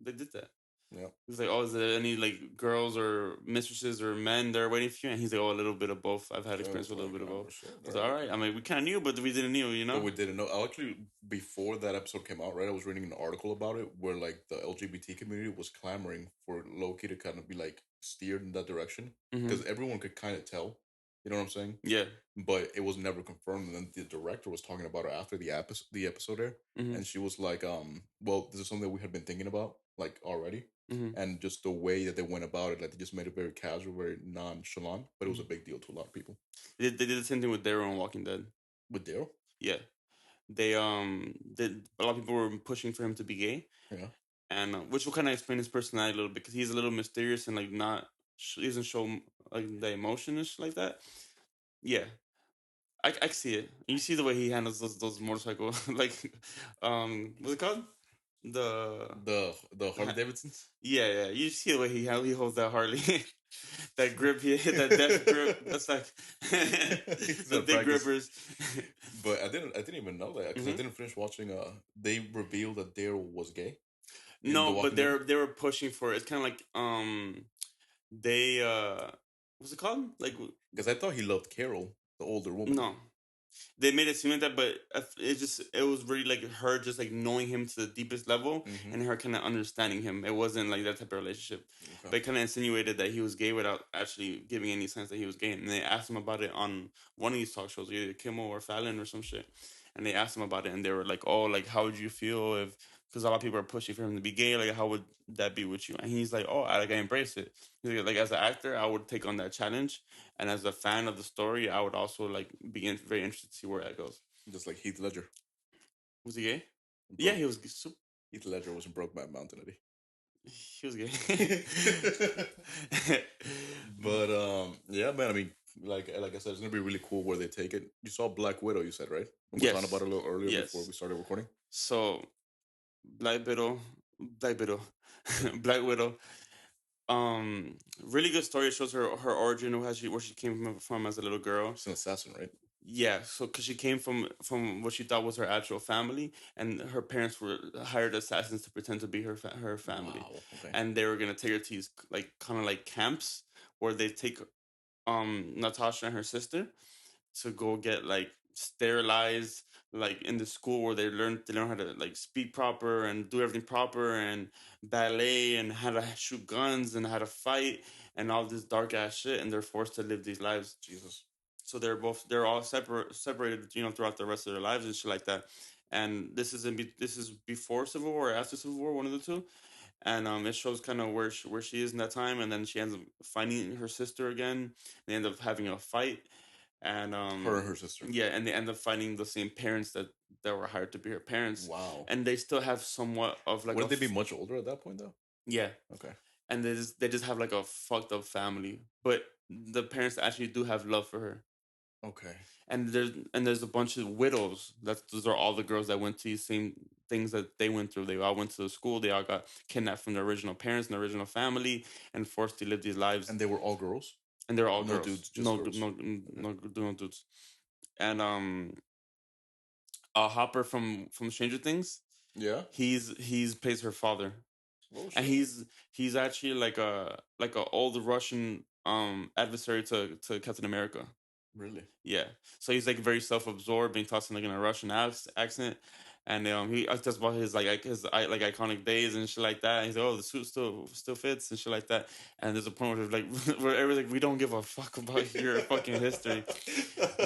they did that. Yeah. He was like, oh, is there any like girls or mistresses or men that are waiting for you? And he's like, oh, a little bit of both. I've had experience with a little bit of both. I was like, all right. I mean, we kind of knew, but we didn't know, you know? But we didn't know. Actually, before that episode came out, right, I was reading an article about it where like the LGBT community was clamoring for Loki to kind of be like steered in that direction. Because everyone could kind of tell. You know what I'm saying? Yeah. But it was never confirmed. And then the director was talking about it after the episode there. And she was like, well, this is something that we had been thinking about, like, already. And just the way that they went about it, like, they just made it very casual, very nonchalant. But it was a big deal to a lot of people. They did the same thing with Daryl on Walking Dead. With Daryl? Yeah. They, a lot of people were pushing for him to be gay. Yeah. And, which will kind of explain his personality a little bit, because he's a little mysterious and, like, he doesn't show like the emotion and shit like that. Yeah, I see it. You see the way he handles those motorcycle like what's it called? The Harley Davidsons. Yeah. You see the way he holds that Harley, that grip. That death grip. That's like the big grippers. But I didn't even know that because I didn't finish watching. They revealed that Daryl was gay. No, but they were pushing for it. It's kind of like they what's it called? Like, because I thought he loved Carol, the older woman. No, they made it seem like that, but it was really like her just like knowing him to the deepest level, and her kind of understanding him. It wasn't like that type of relationship. Okay. They kind of insinuated that he was gay without actually giving any sense that he was gay. And they asked him about it on one of these talk shows, either Kimmel or Fallon or some shit. and they asked him about it, and they were like, "Oh, like how would you feel if?" Because a lot of people are pushing for him to be gay. Like, how would that be with you? And he's like, "Oh, I embrace it." He's like, as an actor, I would take on that challenge, and as a fan of the story, I would also like be very interested to see where that goes. Just like Heath Ledger. Was he gay? Yeah, Broke. he was super. Heath Ledger was in Brokeback Mountain, Eddie. He was gay. But yeah, man. I mean, like I said, it's gonna be really cool where they take it. You saw Black Widow, you said, right? We were talking Yes. about it a little earlier Yes. before we started recording. So, Black Widow, Black Widow, Black Widow. Really good story. It shows her origin, where she came from as a little girl. She's an assassin, right? Yeah, so because she came from what she thought was her actual family, and her parents were hired assassins to pretend to be her family, Wow. Okay. and they were gonna take her to these like kind of like camps where they take Natasha and her sister to go get like sterilized, like in the school where they learn how to like speak proper and do everything proper and ballet and how to shoot guns and how to fight and all this dark ass shit, and they're forced to live these lives. Jesus. So they're all separated, throughout the rest of their lives and shit like that. And this is before Civil War or after Civil War, one of the two. And it shows kind of where she is in that time, and then she ends up finding her sister again. They end up having a fight, and Her and her sister. yeah, and they end up finding the same parents that were hired to be her parents. Wow. And they still have somewhat of like. Wouldn't they be much older at that point, though? Yeah. Okay. And they just have like a fucked up family, but the parents actually do have love for her. Okay. And there's a bunch of widows. Those are all the girls that went to the same things that they went through. They all went to the school. They all got kidnapped from their original parents and their original family, and forced to live these lives. And they were all girls. And they're all no girls. Dudes, just no, girls. no dudes. And Hopper from Stranger Things. Yeah. He's plays her father. Oh, and he's actually like a old Russian adversary to Captain America. Really? Yeah. So he's like very self-absorbed, being talking like in a Russian accent, and he talks about his his like iconic days and shit like that. And he's like, oh, the suit still fits and shit like that. And there's a point where like where everyone's like, we don't give a fuck about your fucking history.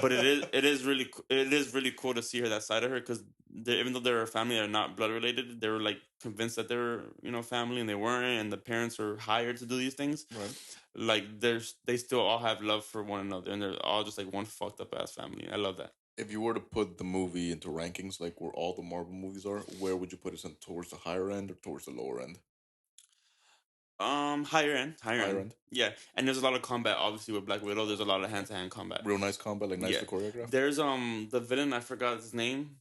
But it is really cool to see her that side of her, because even though they're a family that are not blood related, they were like convinced that they were family, and they weren't, and the parents were hired to do these things. Right. Like they still all have love for one another, and they're all just like one fucked up ass family. I love that. If you were to put the movie into rankings, like where all the Marvel movies are, where would you put it? Towards the higher end or towards the lower end? Higher end. Higher end. Yeah, and there's a lot of combat. Obviously, with Black Widow, there's a lot of hand-to-hand combat. Real nice combat, like nice to choreograph. There's the villain, I forgot his name,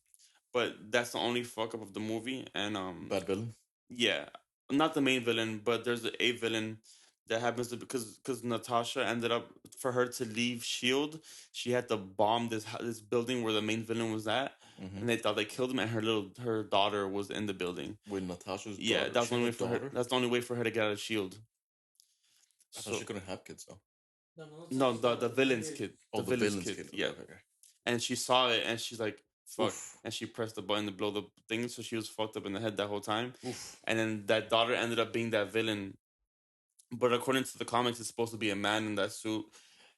but that's the only fuck up of the movie. And bad villain. Yeah, not the main villain, but there's a villain that happens to because Natasha ended up, for her to leave Shield, she had to bomb this building where the main villain was at, and they thought they killed him, and her daughter was in the building. With Natasha's daughter? Yeah, that's the only way for her. That's the only way for her to get out of Shield. I thought she couldn't have kids though. No, the villain's kid. Oh, the villain's kid. Yeah. Okay. And she saw it, and she's like, fuck. Oof. And she pressed the button to blow the thing, so she was fucked up in the head that whole time. Oof. And then that daughter ended up being that villain. But according to the comics, it's supposed to be a man in that suit,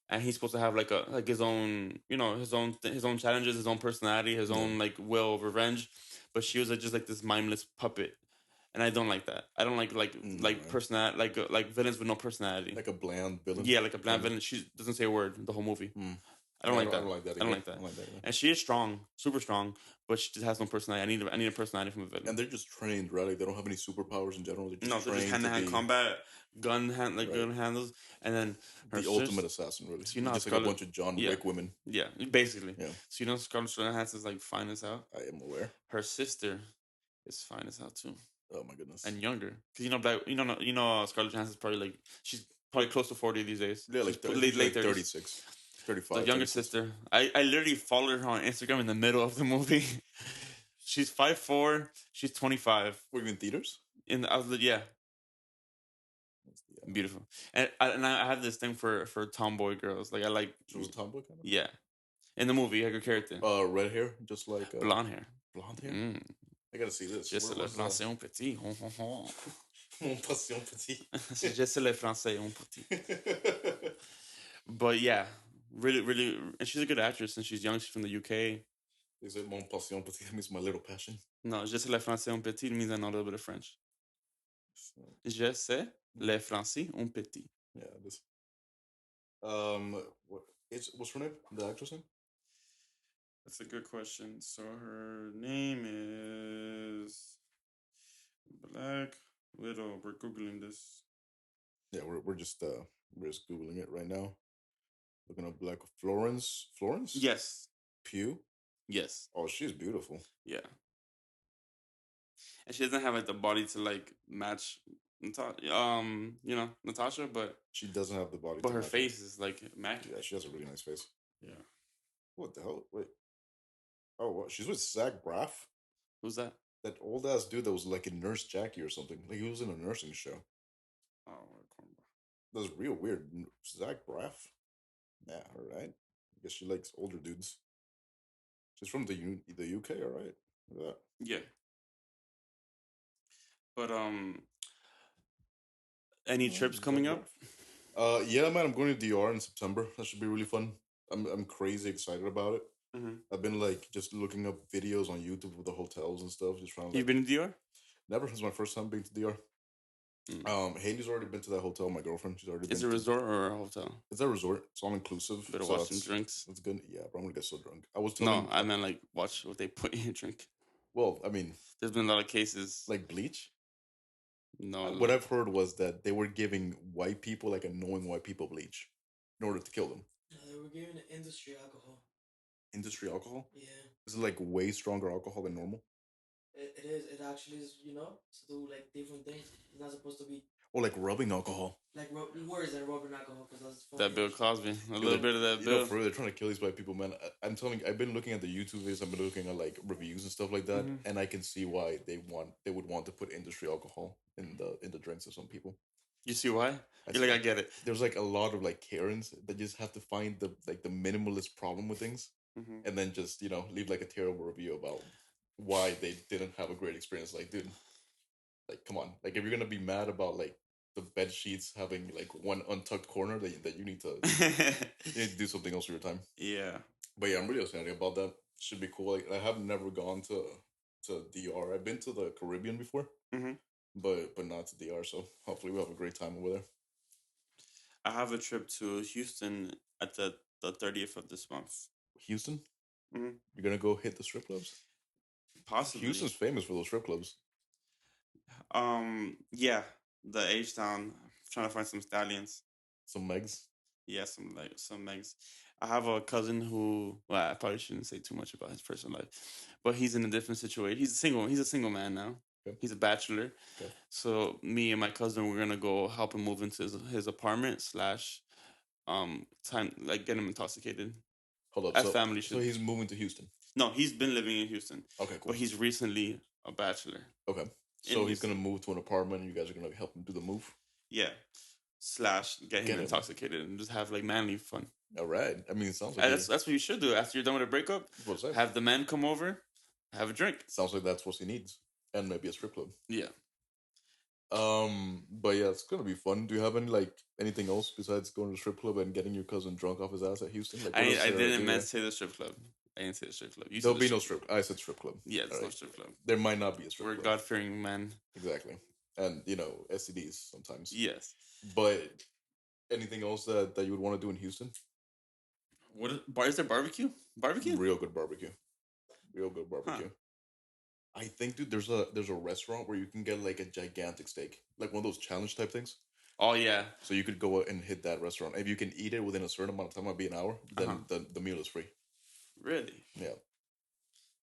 and he's supposed to have like his own, his own challenges, his own personality, his own like will of revenge. But she was just like this mindless puppet. And I don't like that. I don't like personality, like villains with no personality. Like a bland villain. Yeah, like a bland villain. She doesn't say a word the whole movie. I don't like that. I don't like that. And she is strong, super strong, but she just has no personality. I need a personality from a villain. And they're just trained, right? Like they don't have any superpowers in general. They're just they're just hand-to-hand combat, gun handles, and then the ultimate assassin, really. So just like a bunch of John Wick women. Yeah, basically. Yeah. So Scarlett Johansson is like fine as hell. I am aware. Her sister is fine as hell too. Oh my goodness. And younger, because Scarlett Johansson's probably like, she's probably close to 40 these days. Yeah, like late 36, 35. The younger 36. sister. I literally followed her on Instagram in the middle of the movie. She's 5'4". She's 25. Were you in theaters? Yeah. Beautiful. And I have this thing for tomboy girls. Like I like. She was a tomboy kind of. Yeah. In the movie, like her character. Red hair, just like blonde hair. Blonde hair. I gotta see this. Je sais le français un petit. Mon passion petit. Je sais le français un petit. But yeah, really, really, and she's a good actress, and she's young. She's from the UK. Is it mon passion petit? That means my little passion. No, je sais le français un petit means I know a little bit of French. So, Je sais le français un petit. yeah, this. What? What's her name? The actress name? That's a good question. So her name is Black Widow. We're googling this. Yeah, we're just googling it right now. Looking up Black Florence. Florence? Yes. Pugh. Yes. Oh, she's beautiful. Yeah. And she doesn't have like the body to like match Natasha, but she doesn't have the body. But her face is like immaculate. Yeah, she has a really nice face. Yeah. What the hell? Wait. Oh, what? She's with Zach Braff. Who's that? That old ass dude that was like in Nurse Jackie or something. Like he was in a nursing show. Oh, that's real weird. Zach Braff. Yeah, all right. I guess she likes older dudes. She's from the UK, all right. Look at that. Yeah. But any trips coming up? Yeah, man. I'm going to DR in September. That should be really fun. I'm crazy excited about it. Mm-hmm. I've been like just looking up videos on YouTube of the hotels and stuff. Just trying. You've been to DR? Never. It's my first time being to DR. Haley's already been to that hotel. My girlfriend, she's already. It's a resort or a hotel? It's a resort. It's all inclusive. Better watch some drinks. That's good. Yeah, but I'm gonna get so drunk. I meant like watch what they put in your drink. Well, I mean, there's been a lot of cases like bleach. No. What I've heard was that they were giving white people, like annoying white people, bleach in order to kill them. No, they were giving industry alcohol. Industry alcohol? Yeah. Is it like way stronger alcohol than normal? It is. It actually is, to do like different things. It's not supposed to be. Or like rubbing alcohol. Like worse than rubbing alcohol, because that's that Bill Cosby. A little bit of that Bill. For real, they're trying to kill these white people, man. I'm telling you, I've been looking at the YouTube videos. I've been looking at like reviews and stuff like that, and I can see why they would want to put industry alcohol in the drinks of some people. You see why? I get it. There's like a lot of like Karens that just have to find the minimalist problem with things, and then just leave like a terrible review about why they didn't have a great experience. Like, dude, like come on, like if you're gonna be mad about like the bed sheets having like one untucked corner, that you need to do something else with your time. Yeah, but yeah, I'm really excited about that. Should be cool. Like I have never gone to DR. I've been to the Caribbean before, but not to DR. So hopefully we'll have a great time over there. I have a trip to Houston at the 30th of this month. Houston? You're gonna go hit the strip clubs? Possibly. Houston's famous for those strip clubs. Yeah, the H-Town. I'm trying to find some stallions. Some Megs? Yeah, some Megs. I have a cousin who, well, I probably shouldn't say too much about his personal life, but he's in a different situation. He's a single man now. Okay. He's a bachelor. Okay. So me and my cousin, we're gonna go help him move into his apartment / time like get him intoxicated. Hold up. Family should. So he's moving to Houston. No, he's been living in Houston. Okay, cool. But he's recently a bachelor. Okay. So he's gonna move to an apartment, and you guys are gonna help him do the move. Yeah. / get him intoxicated and just have like manly fun. All right. I mean, it sounds like that's what you should do after you're done with a breakup. Have the man come over, have a drink. Sounds like that's what he needs, and maybe a strip club. Yeah. But yeah, it's gonna be fun. Do you have anything else besides going to the strip club and getting your cousin drunk off his ass at Houston? Like, I didn't meant to say the strip club. I didn't say the strip club. There'll be no strip. I said strip club. Yeah, it's no strip club. There might not be a strip club. We're God-fearing men. Exactly, and STDs sometimes. Yes. But anything else that you would want to do in Houston? Is there barbecue? Barbecue? Real good barbecue. Huh. I think, dude, there's a restaurant where you can get like a gigantic steak, like one of those challenge type things. Oh yeah. So you could go and hit that restaurant. If you can eat it within a certain amount of time, might be an hour, then the meal is free. Really? Yeah.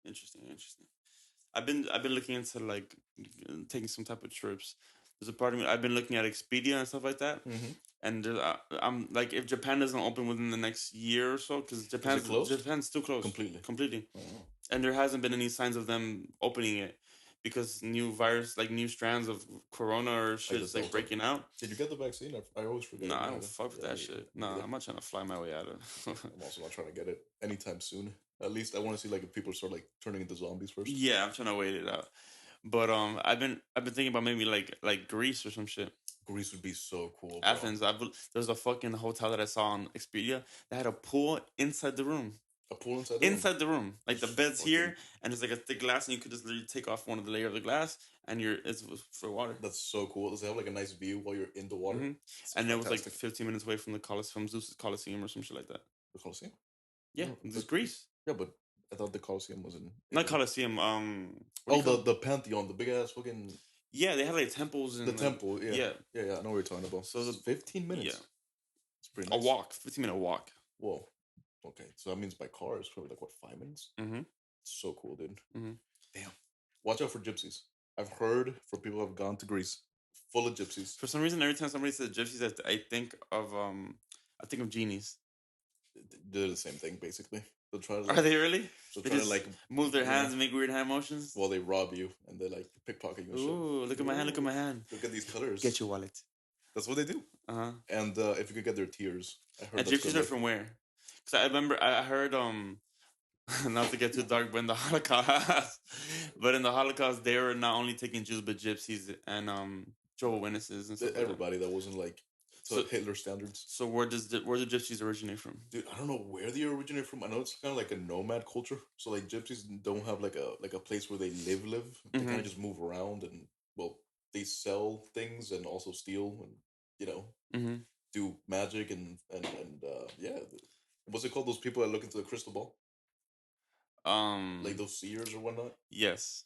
Interesting. I've been looking into like taking some type of trips. There's a part of me I've been looking at Expedia and stuff like that, and I'm like, if Japan doesn't open within the next year or so, because Japan's still closed completely, and there hasn't been any signs of them opening it because new strands of corona or shit is like breaking out. Did you get the vaccine? I always forget. No, I don't fuck with that shit. No, I'm not trying to fly my way out of. I'm also not trying to get it anytime soon. At least I want to see like if people start like turning into zombies first. Yeah, I'm trying to wait it out. But I've been thinking about maybe like Greece or some shit. Greece would be so cool. Bro. Athens. There's a fucking hotel that I saw on Expedia that had a pool inside the room. A pool inside the room. inside the room. Like the bed's Fucking- here, and it's like a thick glass, and you could just literally take off one of the layer of the glass, and it's for water. That's so cool. Does it have like a nice view while you're in the water? Mhm. It's And it was like fantastic. 15 minutes away from the Coliseum, Zeus's Coliseum or some shit like that. The Colosseum? Yeah, No, it's but- Greece. Yeah, but I thought the Colosseum was in Not Italy. Coliseum. What do Oh, you call it? the Pantheon, the big ass fucking Yeah, they had like temples and the like, temple. Yeah. yeah, yeah, I know what you're talking about. So So the- 15 minutes. yeah. It's pretty a nice. walk, 15-minute walk. Whoa. Okay, so that means by car it's probably like what 5 minutes. Mm-hmm. So cool, dude. Mhm. Damn. Watch out for gypsies. I've heard from people who have gone to Greece, full of gypsies. For some reason, every time somebody says gypsies, I think of genies. They're the same thing, basically. They'll try to Are like, they really? they'll They try to just like move their yeah. hands and make weird hand motions. while they rob you and they like pickpocket you and shit. Ooh, look at my hand! Look at my hand! Look at these colors. Get your wallet. That's what they do. Uh-huh. And if you could get their tears, I heard And that's gypsies good, are from where? Because I remember I heard not to get too dark, but in the Holocaust, in the Holocaust they were not only taking Jews but gypsies and Jehovah's Witnesses and stuff. Like that. everybody that wasn't like to So- Hitler standards. So where do gypsies originate from? Dude, I don't know where they originate from. I know it's kind of like a nomad culture. So like gypsies don't have like a place where they live. They kind Mhm. of just move around and well, they sell things and also steal and Mm-hmm. do magic and yeah. What's it called? Those people that look into the crystal ball, like those seers or whatnot. Yes,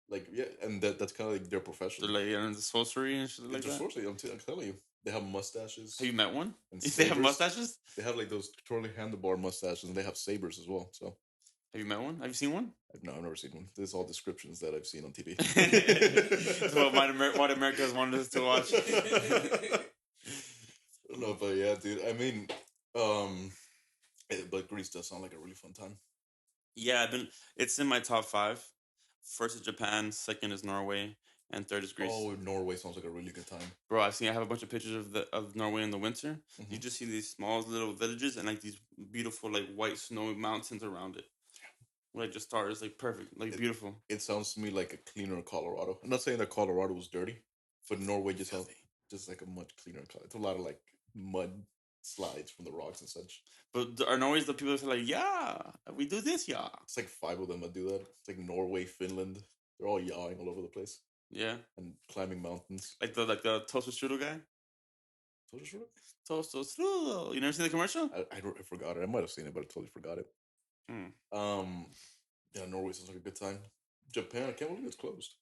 Like yeah, and that's kind of like their profession. they're like into sorcery and shit like It's just that. sorcery. I'm telling you, they have mustaches. Have you met one? and They have sabers. mustaches. They have like those twirly handlebar mustaches, and they have sabers as well. So Have you met one? Have you seen one? no, I've never seen one. This is all descriptions that I've seen on TV. That's what what America has wanted us to watch. No, but yeah, dude. I mean, but Greece does sound like a really fun time. Yeah, it's in my top 5. First is Japan, second is Norway, and third is Greece. Oh, Norway sounds like a really good time. Bro, I have a bunch of pictures of Norway in the winter. Mhm. You just see these small little villages and like these beautiful like white snowy mountains around it. Like just stars, like perfect, like beautiful. It sounds to me like a cleaner Colorado. I'm not saying that Colorado was dirty, but Norway just sounds just like a much cleaner. It's a lot of like mud slides from the rocks and such. But are Norway's the people that are like, yeah, we do this, yeah. It's like 5 of them that do that. It's like Norway, Finland. They're all yawing all over the place Yeah. and climbing mountains. Like the Toaster Strudel guy? Toaster Strudel. You never seen the commercial? I forgot it. I might have seen it, but I totally forgot it. Hmm. Yeah, Norway sounds like a good time. Japan, I can't believe it's closed.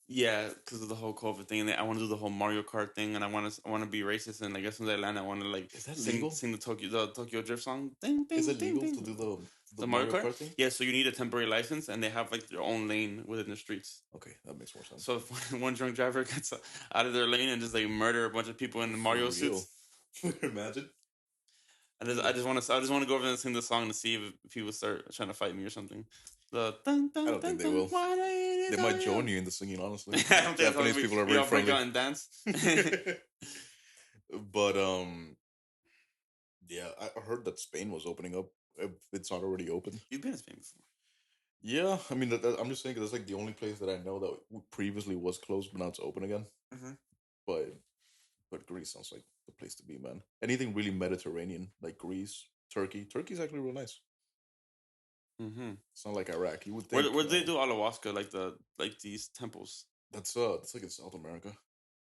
Yeah, because of the whole COVID thing, and I want to do the whole Mario Kart thing, and I want to be racist, and I guess when I land, I want to like Is that legal? sing the Tokyo Drift song. Ding, ding, Is it ding, legal ding. to do The Mario Kart? thing? Yeah, so you need a temporary license, and they have like their own lane within the streets. Okay, that makes more sense. So if one drunk driver gets out of their lane and just like murder a bunch of people in Mario real. suits, Imagine. I just want to go over and sing the song to see if people start trying to fight me or something. The dun, dun, I don't think they will. They might join you in the singing, honestly. I don't think Japanese people are we very all break friendly. out and dance. But yeah, I heard that Spain was opening up. If it's not already open. You've been to Spain before. Yeah, I mean, I'm just saying 'cause that's like the only place that I know that previously was closed, but now it's open again. Mhm. But Greece sounds like the place to be, man. Anything really Mediterranean, like Greece, Turkey. Turkey's actually real nice. Mm-hmm. It's not like Iraq. You would think. Where do they do ayahuasca? Like these temples. That's like in South America.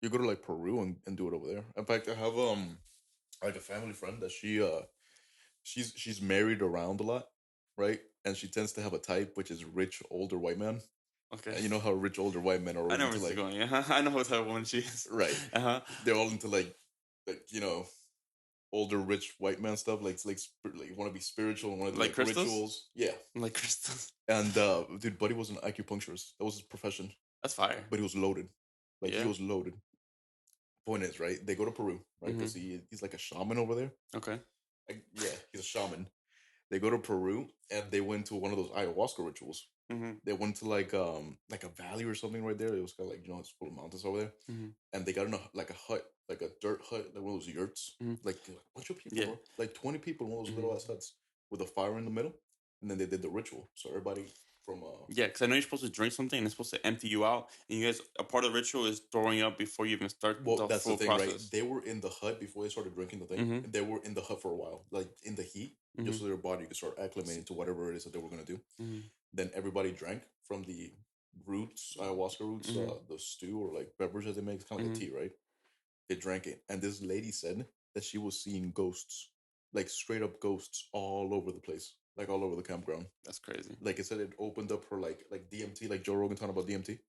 You go to like Peru and do it over there. In fact, I have like a family friend that she's married around a lot, right? And she tends to have a type which is rich older white man. Okay. And you know how rich older white men are I know into where like she's going. Yeah, I know what type of woman she is. right. Uh-huh. They're all into like older rich white man stuff. Like want to be spiritual and want to do Like like crystals? rituals. Yeah. Like crystals. And dude, Buddy was an acupuncturist. That was his profession. That's fire. But he was loaded. Like Yeah. he was loaded. Point is, right? They go to Peru, right? Mm-hmm. Because he's like a shaman over there. Okay. Yeah, he's a shaman. They go to Peru and they went to one of those ayahuasca rituals. Mm-hmm. They went to like a valley or something right there. It was kind of like it's full of mountains over there. Mhm. And they got in a hut, like a dirt hut, like one of those yurts, Mhm. like a bunch of people, Yeah. bro. Like 20 people in one of those little ass huts with a fire in the middle. And then they did the ritual. So everybody from Yeah, because I know you're supposed to drink something and it's supposed to empty you out, and you guys a part of the ritual is throwing up before you even start Well, the that's the full thing, right? process. They were in the hut before they started drinking the thing. Mm-hmm. And they were in the hut for a while, like in the heat, just so their body could start acclimating to whatever it is that they were gonna do. Mm-hmm. Then everybody drank from the roots, ayahuasca roots, the stew or like beverage that they make. It's kind of like a tea, right? They drank it, and this lady said that she was seeing ghosts, like straight up ghosts, all over the place, like all over the campground. That's crazy. Like it said, it opened up her like DMT, like Joe Rogan talking about DMT.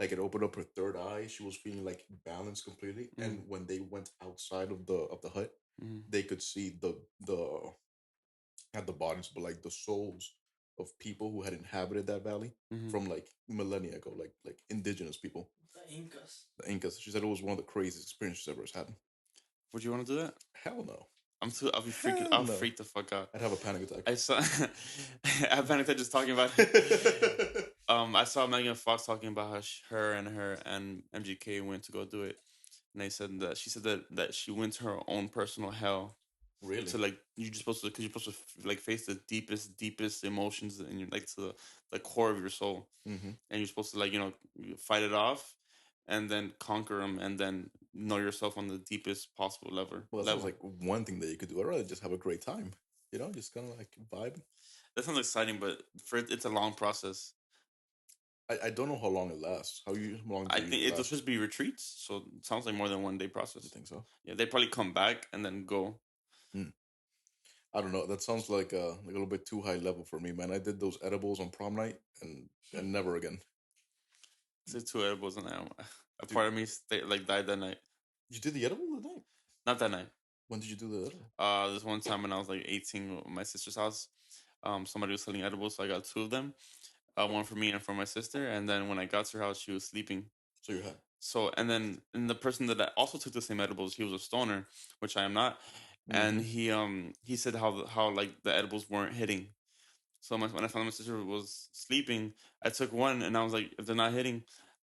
Like it opened up her third eye. She was feeling like balanced completely. And when they went outside of the hut, they could see the not the bodies, but like the souls of people who had inhabited that valley from like millennia ago, like indigenous people. The Incas. The Incas. She said it was one of the craziest experiences she's ever had. Would you want to do that? Hell no. I'll be freaking. Hell I'll no. freak the fuck out. I'd have a panic attack. I saw. I have panic attack just talking about it. I saw Megan Fox talking about how her and MGK went to go do it, and they said that she said that she went to her own personal hell. Really? So like you're just supposed to, because you're supposed to like face the deepest emotions in your, like, to the core of your soul, and you're supposed to, like, fight it off, and then conquer them, and then know yourself on the deepest possible level. Well, that sounds like one thing that you could do. I'd rather just have a great time, just kind of like vibe. That sounds exciting, but it's a long process. I don't know how long it lasts. How long? I think it'll just be retreats, so it sounds like more than 1 day process. You think so? Yeah, they probably come back and then go. I don't know. That sounds like a little bit too high level for me, man. I did those edibles on prom night, and never again. It's 2 edibles, and a part of me died that night. You did the edible that night? Not that night. When did you do the edible? This one time when I was like 18 at my sister's house. Somebody was selling edibles, so I got 2 of them. One for me and for my sister. And then when I got to her house, she was sleeping. So you had. So and the person that I also took the same edibles, he was a stoner, which I am not. And he said how like the edibles weren't hitting. So when I found my sister was sleeping, I took one, and I was like, if they're not hitting,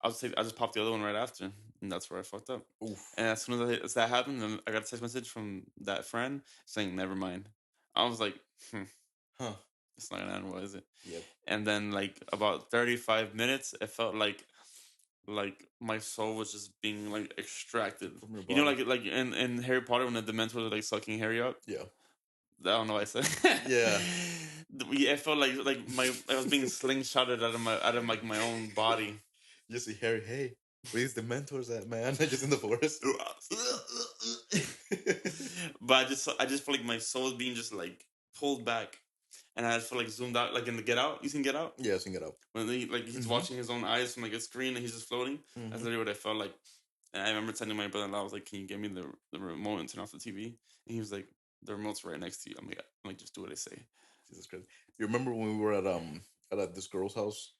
I just popped the other one right after, and that's where I fucked up. Oof. And as soon as that happened, then I got a text message from that friend saying, "Never mind." I was like, "Huh, it's not gonna end well, is it?" Yep. And then like about 35 minutes, it felt like my soul was just being like extracted from your body. Like in Harry Potter when the Dementors are like sucking Harry up. Yeah. I don't know what I said. Yeah. Yeah, it felt like I was being slingshotted out of my own body. You see Harry, hey, where's the mentors at, man? Just in the forest. But I just feel like my soul is being just like pulled back, and I just feel like zoomed out, like in the Get Out. You seen Get Out? Yeah, I've seen Get Out. When he's watching his own eyes from like a screen, and he's just floating. That's literally what I felt like. And I remember telling my brother-in-law, I was like, "Can you give me the remote and turn off the TV?" And he was like, "The remote's right next to you." I'm like, just do what I say. Jesus Christ! You remember when we were at this girl's house,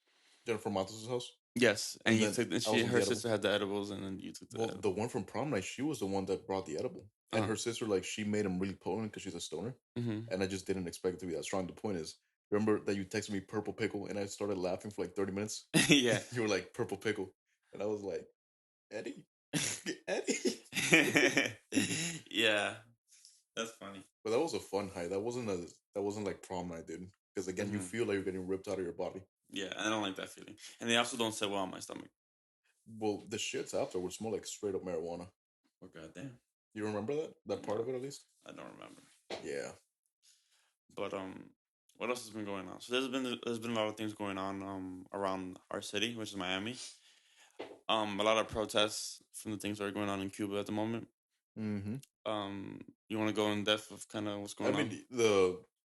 Jennifer Matos' house? Yes, and her sister had the edibles, and then you took the edible. The one from prom night, she was the one that brought the edible, and her sister, like, she made him really potent because she's a stoner, and I just didn't expect it to be that strong. The point is, remember that you texted me purple pickle, and I started laughing for like 30 minutes. Yeah, you were like purple pickle, and I was like, Eddie, Eddie. Yeah, that's funny. But that was a fun high. That wasn't like prom night, dude. Because again, you feel like you're getting ripped out of your body. Yeah, I don't like that feeling, and they also don't sit well on my stomach. Well, the shits afterwards smell like straight up marijuana. Oh goddamn! You remember that part of it at least? I don't remember. Yeah. But what else has been going on? So there's been a lot of things going on around our city, which is Miami. A lot of protests from the things that are going on in Cuba at the moment. You want to go in depth of kind of what's going on? I mean,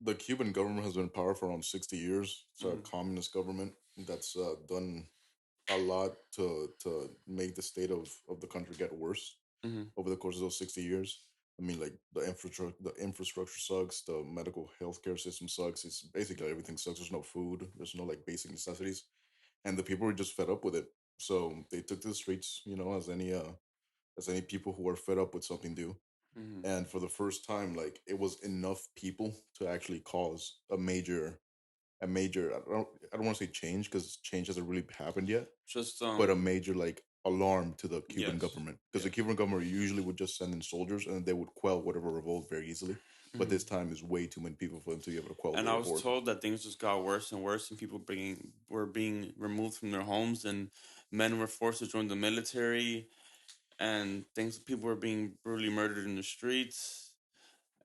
the Cuban government has been in power for around 60 years. It's a communist government that's done a lot to make the state of the country get worse over the course of those 60 years. I mean, like, the infrastructure sucks, the medical healthcare system sucks. It's basically everything sucks. There's no food. There's no like basic necessities, and the people are just fed up with it. So they took to the streets, as any people who are fed up with something do. And for the first time, like, it was enough people to actually cause a major. I don't want to say change, because change hasn't really happened yet. But a major like alarm to the Cuban government, because the Cuban government usually would just send in soldiers, and they would quell whatever revolt very easily. but Mhm. this time is way too many people for them to be able to quell And the I was report. told that things just got worse and worse, and people were being removed from their homes, and men were forced to join the military, and things people were being brutally murdered in the streets,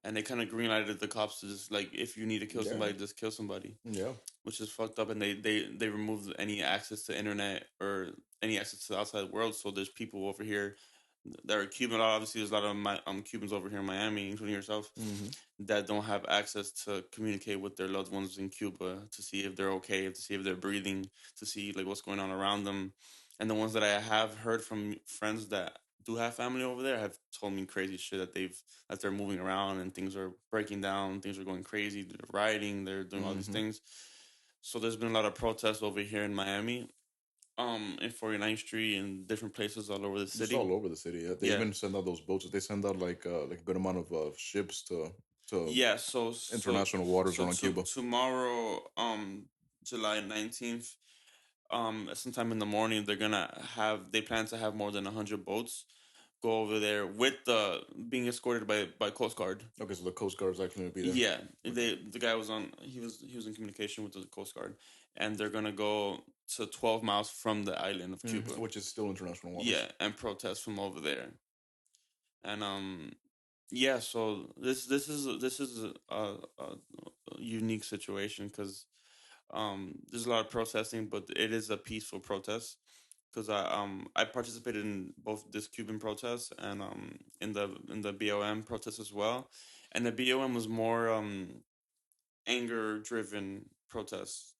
and they kind of greenlighted the cops to just like if you need to kill Yeah, somebody, just kill somebody, yeah. which is fucked up. And they removed any access to internet or any access to the outside world. So there's people over here that are Cuban. Obviously, there's a lot of Cubans over here in Miami, including yourself, Mm-hmm. that don't have access to communicate with their loved ones in Cuba to see if they're okay, to see if they're breathing, to see like what's going on around them. And the ones that I have heard from friends that do have family over there have told me crazy shit that they're moving around and things are breaking down, things are going crazy, they're rioting, they're doing all these Mm-hmm. things. So there's been a lot of protests over here in Miami, in 49th Street and different places all over the Just city. all over the city. Yeah. They Yeah. even send out those boats. They send out like a good amount of ships to Yeah, so international waters so around to Cuba. tomorrow, July 19th, sometime in the morning, they plan to have more than 100 boats go over there with the being escorted by Coast Guard. Okay, so the Coast Guard is actually going to be there. Yeah, Okay. the guy was on. He was in communication with the Coast Guard, and they're gonna go to 12 miles from the island of Cuba. Which is still international waters. Yeah, and protest from over there. And yeah, so this is a unique situation because there's a lot of protesting, but it is a peaceful protest because I participated in both this Cuban protest and in the BOM protest as well, and the BOM was more anger driven protest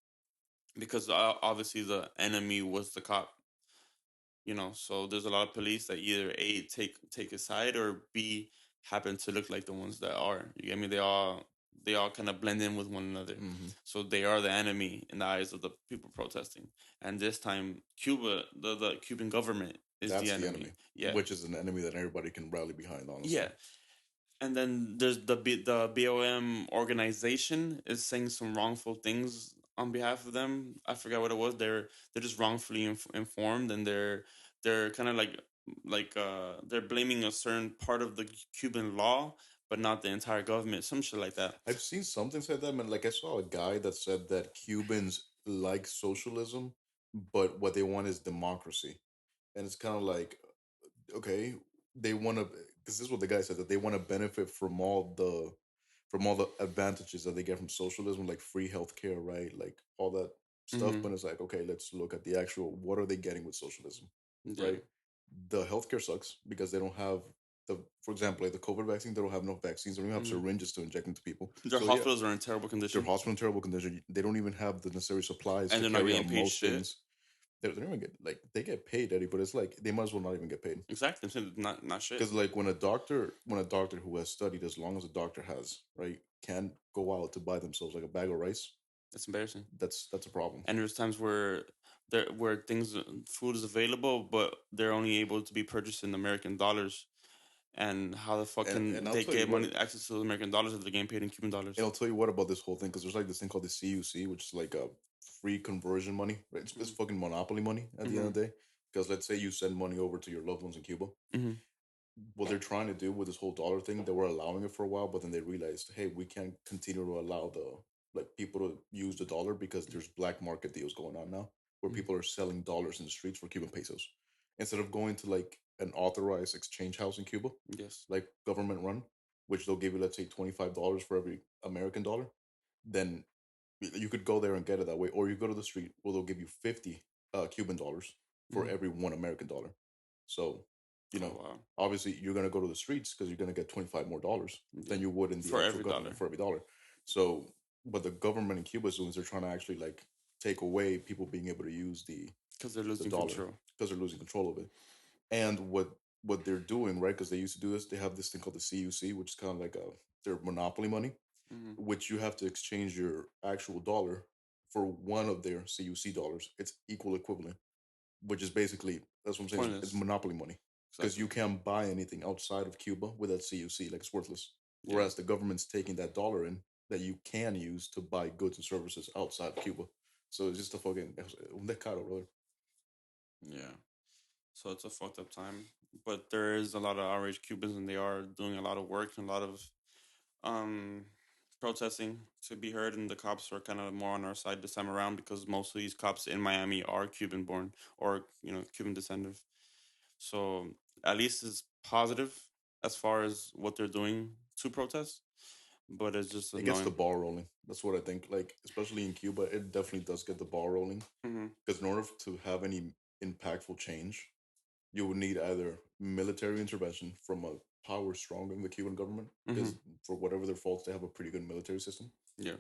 because obviously the enemy was the cop. So there's a lot of police that either A take a side or B happen to look like the ones that are. You get me? They all kind of blend in with one another. Mm-hmm. So they are the enemy in the eyes of the people protesting. And this time Cuba, the Cuban government is the That's the enemy. enemy, Yeah. which is an enemy that everybody can rally behind, honestly. Yeah. And then there's the BOM organization is saying some wrongful things on behalf of them. I forgot what it was. They're just wrongfully informed, and they're kind of like they're blaming a certain part of the Cuban law, but not the entire government. Some shit like that. I've seen something said that, man. Like I saw a guy that said that Cubans like socialism, but what they want is democracy, and it's kind of like, okay, they want to, because this is what the guy said, that they want to benefit from all the advantages that they get from socialism, like free healthcare, right, like all that stuff. Mm-hmm. But it's like, okay, let's look at the actual, what are they getting with socialism, Yeah. right? The healthcare sucks because they don't have for example, like the COVID vaccine, they don't have no vaccines, they don't have Mm-hmm. syringes to inject into people. Their So yeah, hospitals are in terrible their condition, hospital in terrible condition. They don't even have the necessary supplies and to they're not carry getting out paid most shit. things. They don't even get, like, they get paid, Eddie, but it's like they might as well not even get paid. Exactly. I'm saying not shit. Because like when a doctor who has studied, as long as a doctor has, right, can go out to buy themselves like a bag of rice, It's embarrassing. that's a problem. And there's times where food is available, but they're only able to be purchased in American dollars. And how the fuck And can I'll they tell you get what, money access to American dollars if they're getting paid in Cuban dollars? and I'll tell you what about this whole thing, because there's like this thing called the CUC, which is like a free conversion money, right? It's fucking monopoly money at the end of the day. Because let's say you send money over to your loved ones in Cuba, Mm-hmm. what they're trying to do with this whole dollar thing, they were allowing it for a while, but then they realized, hey, we can't continue to allow the like people to use the dollar because there's black market deals going on now where Mhm. people are selling dollars in the streets for Cuban pesos instead of going to like an authorized exchange house in Cuba, Yes. like government run, which they'll give you, let's say, $25 for every American dollar. Then you could go there and get it that way, or you go to the street where they'll give you 50 Cuban dollars for Mhm. every $1 American. So, you Oh know, wow. obviously you're gonna go to the streets because you're gonna get 25 more dollars Yeah. than you would in the For actual every government dollar. for every dollar. So, what the government in Cuba is doing is they're trying to actually like take away people being able to use Because they're the losing dollar control. because they're losing control of it. And what they're doing, right? Because they used to do this, they have this thing called the CUC, which is kind of like their monopoly money, Mm-hmm. which you have to exchange your actual dollar for one of their CUC dollars. It's equal equivalent, which is basically, that's what I'm saying, it's Pointless. monopoly money because Exactly. you can't buy anything outside of Cuba with that CUC, like it's worthless. Yeah. Whereas the government's taking that dollar in that you can use to buy goods and services outside of Cuba. So it's just a fucking un descaro, brother. Yeah. So it's a fucked up time. But there is a lot of outraged Cubans, and they are doing a lot of work and a lot of um, protesting to be heard, and the cops are kind of more on our side this time around because most of these cops in Miami are Cuban born or Cuban descendant. So at least it's positive as far as what they're doing to protest, but it's just It gets the annoying. ball rolling. That's what I think. Like, especially in Cuba, it definitely does get the ball rolling. Hmm. Because in order to have any impactful change, you would need either military intervention from a power stronger than the Cuban government, because Hmm. for whatever their faults, they have a pretty good military system. Yeah.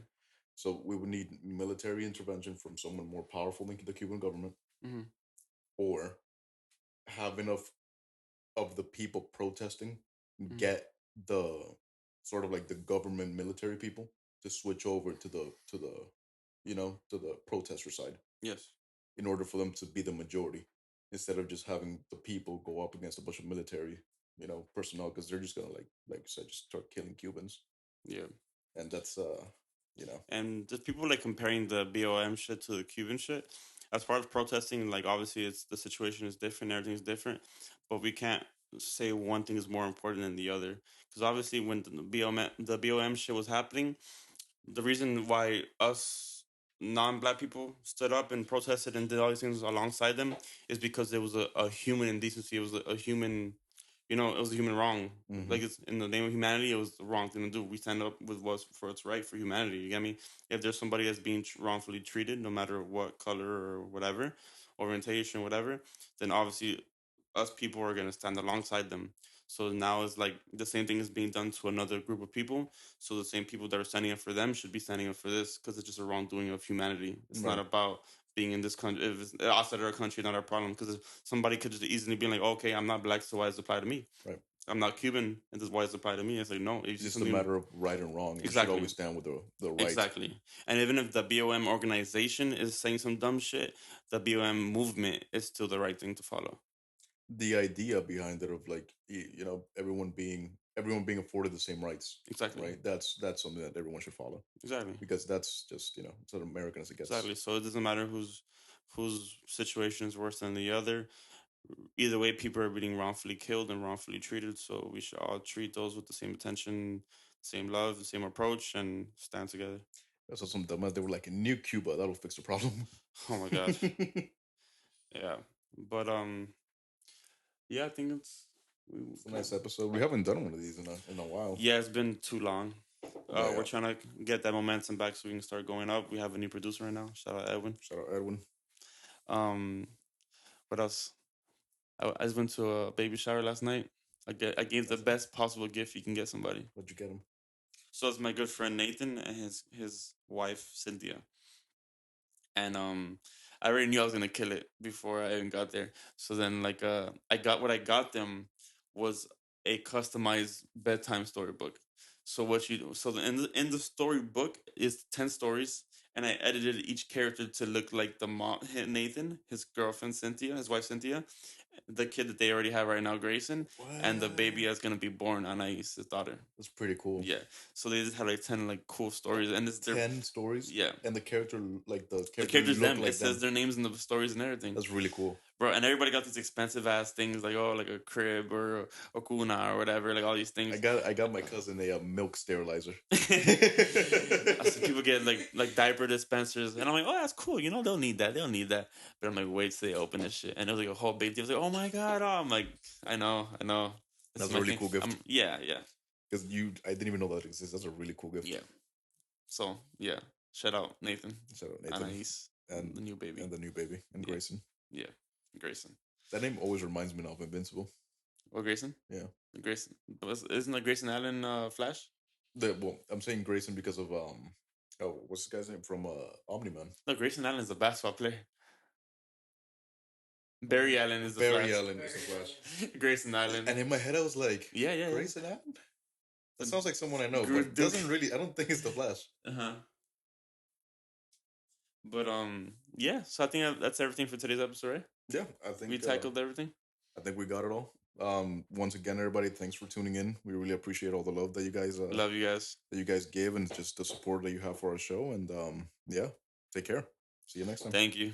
So we would need military intervention from someone more powerful than the Cuban government, Hmm. or have enough of the people protesting Hmm. get the sort of like the government military people to switch over to the to the protester side Yes. in order for them to be the majority instead of just having the people go up against a bunch of military personnel, because they're just gonna like you said, just start killing Cubans. Yeah. And that's you know And just people like comparing the BOM shit to the Cuban shit. As far as protesting, like obviously it's the situation is different, everything's different, but we can't say one thing is more important than the other. Because obviously when the BOM shit was happening, the reason why us non-black people stood up and protested and did all these things alongside them is because there was a human indecency. It was a human, it was a human wrong. hmm Like it's in the name of humanity, it was the wrong thing to do. We stand up with what's for its right for humanity. You get me? If there's somebody that's being wrongfully treated, no matter what color or whatever, orientation, whatever, then obviously us people are gonna stand alongside them. So now it's like the same thing is being done to another group of people. So the same people that are standing up for them should be standing up for this because it's just a wrongdoing of humanity. It's not right. about being in this country. If it's outside of our country, not our problem. Because somebody could just easily be like, okay, I'm not black, so why does it apply to me? Right. I'm not Cuban, and this why does it apply to me? It's like no, if you It's see just a something matter of right and wrong. You should exactly, always stand with the right. exactly. And even if the BOM organization is saying some dumb shit, the BOM movement is still the right thing to follow. The idea behind it of like everyone being afforded the same rights, Exactly, right? That's something that everyone should follow, exactly. because that's just it's as American as it gets. Exactly. So it doesn't matter whose situation is worse than the other. Either way, people are being wrongfully killed and wrongfully treated. So we should all treat those with the same attention, same love, the same approach, and stand together. That's some dumbass. They were like, "New Cuba, that'll fix the problem." Oh my gosh. Yeah. But yeah, I think we It's a nice episode. We haven't done one of these in a while. yeah, it's been too long. Yeah. We're trying to get that momentum back so we can start going up. We have a new producer right now. Shout out Edwin. Shout out Edwin. Um, what else? I just went to a baby shower last night. I gave the best possible gift you can get somebody. What'd you get him? So it's my good friend Nathan and his wife Cynthia. And I already knew I was gonna kill it before I even got there. So then I got them was a customized bedtime storybook. So what you do? So in the storybook is 10 stories, and I edited each character to look like the mom Nathan, his girlfriend Cynthia, his wife Cynthia, the kid that they already have right now Grayson, and the baby that's gonna be born Anais, his daughter. That's pretty cool. Yeah. So they just had like 10 like cool stories, and it's their 10 stories. yeah. And the character, like the The character, characters look them. like It says them. their names in the stories and everything. That's really cool. Bro, and everybody got these expensive ass things like like a crib or a kuna or whatever, like all these things. I got my cousin a milk sterilizer. I see people get like diaper dispensers, and I'm like, oh, that's cool. They'll need that. They'll need that. But I'm like, wait till they open this shit, and it was like a whole big deal. I was like, oh my god, oh, I'm like, I know. This That's is a really cool gift. Yeah. Because I didn't even know that exists. That's a really cool gift. Yeah. So yeah, shout out Nathan. Shout out Nathan. Anais, and the new baby. And the new baby. And Grayson. Yeah, Grayson. That name always reminds me of Invincible. Oh, Grayson? Yeah. Grayson. Isn't that Grayson Allen Flash? Well, I'm saying Grayson because of what's this guy's name from Omni-Man? No, Grayson Allen is a basketball player. Barry Allen is the Barry Flash. Allen is the Flash. Grayson Allen. And in my head I was like, yeah. Grayson Allen? That sounds like someone I know, Duke. but it doesn't really. I don't think it's the Flash. Uh-huh. But yeah. So I think that's everything for today's episode, right? Yeah, I think we tackled everything. I think we got it all. Once again, everybody, thanks for tuning in. We really appreciate all the love that you guys love you guys that you guys give, and just the support that you have for our show. And yeah, take care. See you next time. Thank you.